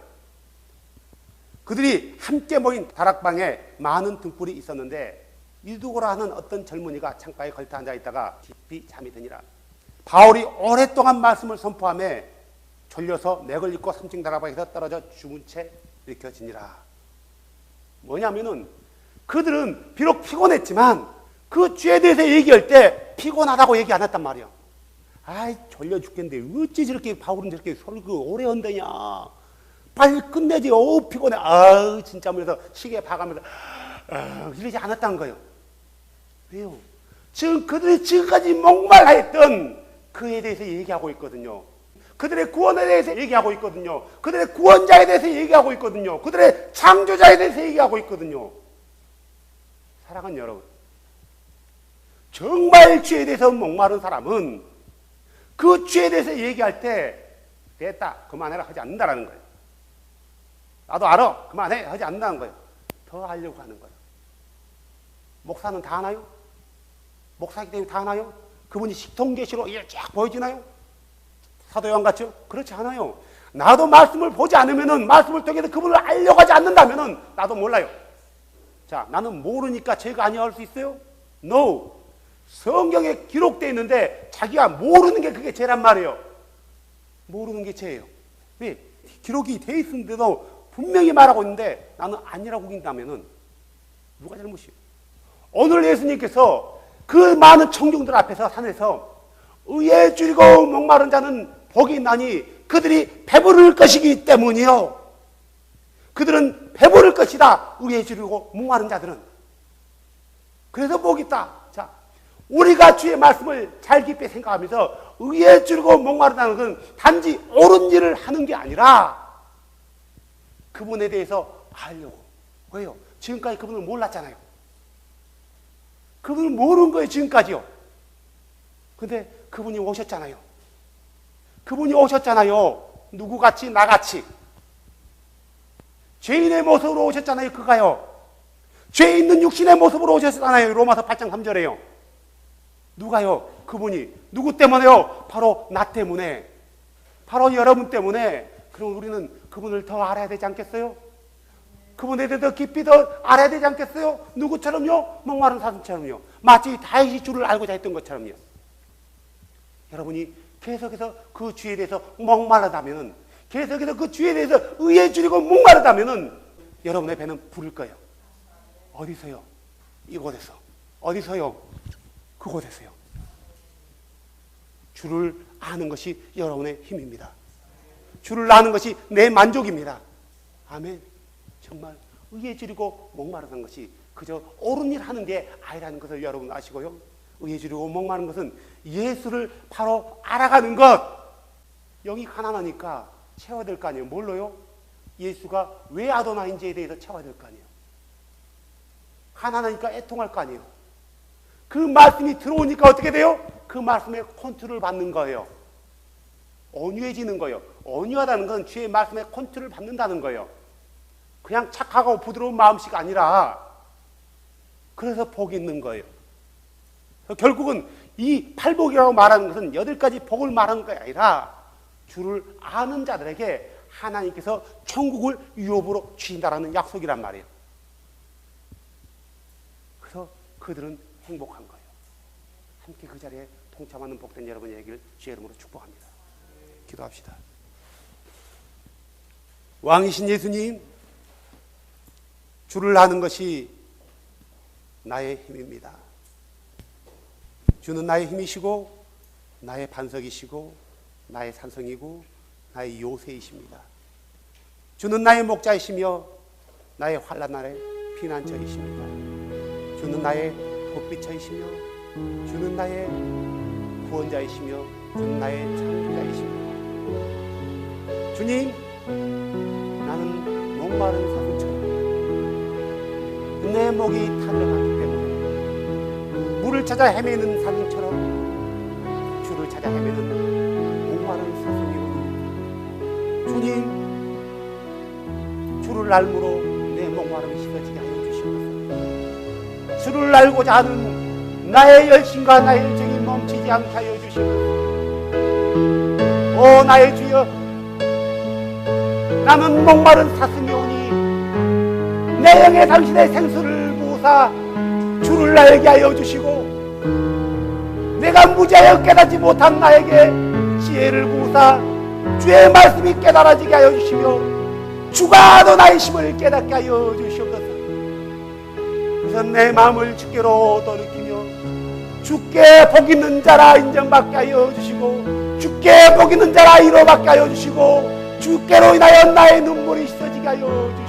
그들이 함께 모인 다락방에 많은 등불이 있었는데 유두고라 하는 어떤 젊은이가 창가에 걸터 앉아 있다가 깊이 잠이 드니라. 바울이 오랫동안 말씀을 선포하며 졸려서 맥을 잇고 3층 다락방에서 떨어져 죽은 채 일으켜지니라. 뭐냐면은 그들은 비록 피곤했지만 그 죄에 대해서 얘기할 때 피곤하다고 얘기 안 했단 말이에요. 졸려 죽겠는데 어찌 저렇게 바울은 저렇게 설교 오래 한다냐. 빨리 끝내지. 피곤해. 진짜 하면서 시계 봐가면서 이러지 않았다는 거예요. 왜요? 지금 그들이 지금까지 목말라했던 그에 대해서 얘기하고 있거든요. 그들의 구원에 대해서 얘기하고 있거든요. 그들의 구원자에 대해서 얘기하고 있거든요. 그들의 창조자에 대해서 얘기하고 있거든요. 사랑하는 여러분, 정말 죄에 대해서 목마른 사람은 그 죄에 대해서 얘기할 때 됐다, 그만해라 하지 않는다는 거예요. 나도 알아, 그만해 하지 않는다는 거예요. 더 하려고 하는 거예요. 목사는 다 하나요? 목사이기 때문에 다 하나요? 그분이 식통계시로 이걸 쫙 보여주나요? 사도 요한 같죠? 그렇지 않아요. 나도 말씀을 보지 않으면은, 말씀을 통해서 그분을 알려고 하지 않는다면은 나도 몰라요. 자, 나는 모르니까 죄가 아니야 할 수 있어요? No. 성경에 기록되어 있는데 자기가 모르는 게 그게 죄란 말이에요. 모르는 게 죄예요. 왜? 기록이 돼 있는데도 분명히 말하고 있는데 나는 아니라고 우긴다면은 누가 잘못이에요? 오늘 예수님께서 그 많은 청중들 앞에서 산에서 의에 줄이고 목마른 자는 복이 있나니 그들이 배부를 것이기 때문이요. 그들은 배부를 것이다. 의에 줄이고 목마른 자들은. 그래서 복이 있다. 자, 우리가 주의 말씀을 잘 깊이 생각하면서 의에 줄이고 목마르다는 것은 단지 옳은 일을 하는 게 아니라 그분에 대해서 알려고. 왜요? 지금까지 그분을 몰랐잖아요. 그분을 모르는 거예요, 지금까지요. 근데 그분이 오셨잖아요. 그분이 오셨잖아요. 누구같이? 나같이. 죄인의 모습으로 오셨잖아요, 그가요. 죄 있는 육신의 모습으로 오셨잖아요. 로마서 8장 3절에요. 누가요? 그분이. 누구 때문에요? 바로 나 때문에. 바로 여러분 때문에. 그럼 우리는 그분을 더 알아야 되지 않겠어요? 그분에 대해서 더 깊이 더 알아야 되지 않겠어요? 누구처럼요? 목마른 사슴처럼요. 마치 다윗이 주를 알고자 했던 것처럼요. 여러분이 계속해서 그 주에 대해서 목마르다면, 계속해서 그 주에 대해서 의에 줄이고 목마르다면 여러분의 배는 부를 거예요. 어디서요? 이곳에서. 어디서요? 그곳에서요. 주를 아는 것이 여러분의 힘입니다. 주를 아는 것이 내 만족입니다. 아멘. 정말 의에 줄이고 목마르는 것이 그저 옳은 일 하는 게 아니라는 것을 여러분 아시고요. 의에 줄이고 목마른 것은 예수를 바로 알아가는 것. 영이 가난하니까 채워야 될 거 아니에요. 뭘로요? 예수가 왜 아도나인지에 대해서 채워야 될 거 아니에요. 가난하니까 애통할 거 아니에요. 그 말씀이 들어오니까 어떻게 돼요? 그 말씀에 컨트롤 받는 거예요. 온유해지는 거예요. 온유하다는 건 주의 말씀에 컨트롤을 받는다는 거예요. 그냥 착하고 부드러운 마음씨가 아니라 그래서 복이 있는 거예요. 결국은 이 팔복이라고 말하는 것은 8가지 복을 말하는 것이 아니라 주를 아는 자들에게 하나님께서 천국을 유업으로 주신다라는 약속이란 말이에요. 그래서 그들은 행복한 거예요. 함께 그 자리에 동참하는 복된 여러분의 얘기를 주의 이름으로 축복합니다. 기도합시다. 왕이신 예수님, 주를 아는 것이 나의 힘입니다. 주는 나의 힘이시고 나의 반석이시고 나의 산성이고 나의 요새이십니다. 주는 나의 목자이시며 나의 환난 날의 피난처이십니다. 주는 나의 돛비처이시며 주는 나의 구원자이시며 주는 나의 창조자이십니다. 주님, 나는 목마른 사슴처럼 내 목이 타들어가기 때문에 물을 찾아 헤매는 사슴처럼 주를 찾아 헤매는 목마른 사슴이오니 주님, 주를 알므로 내 목마름이 식어지게 하여 주시옵소서. 주를 알고자 하는 나의 열심과 나의 열정이 멈추지 않게 하여 주시옵소서. 오 나의 주여, 나는 목마른 사슴이오니 내 영에 당신의 생수를 부으사 주를 알게 하여 주시고, 내가 무지하여 깨닫지 못한 나에게 지혜를 부으사 주의 말씀이 깨달아지게 하여 주시며 주가 너 나의 힘을 깨닫게 하여 주시옵소서. 그래서 내 마음을 주께로 돌이키며 주께 복 있는 자라 인정받게 하여 주시고 주께 복 있는 자라 위로받게 하여 주시고 주께로 인하여 나의 눈물이 씻어지게 하여 주시옵소서.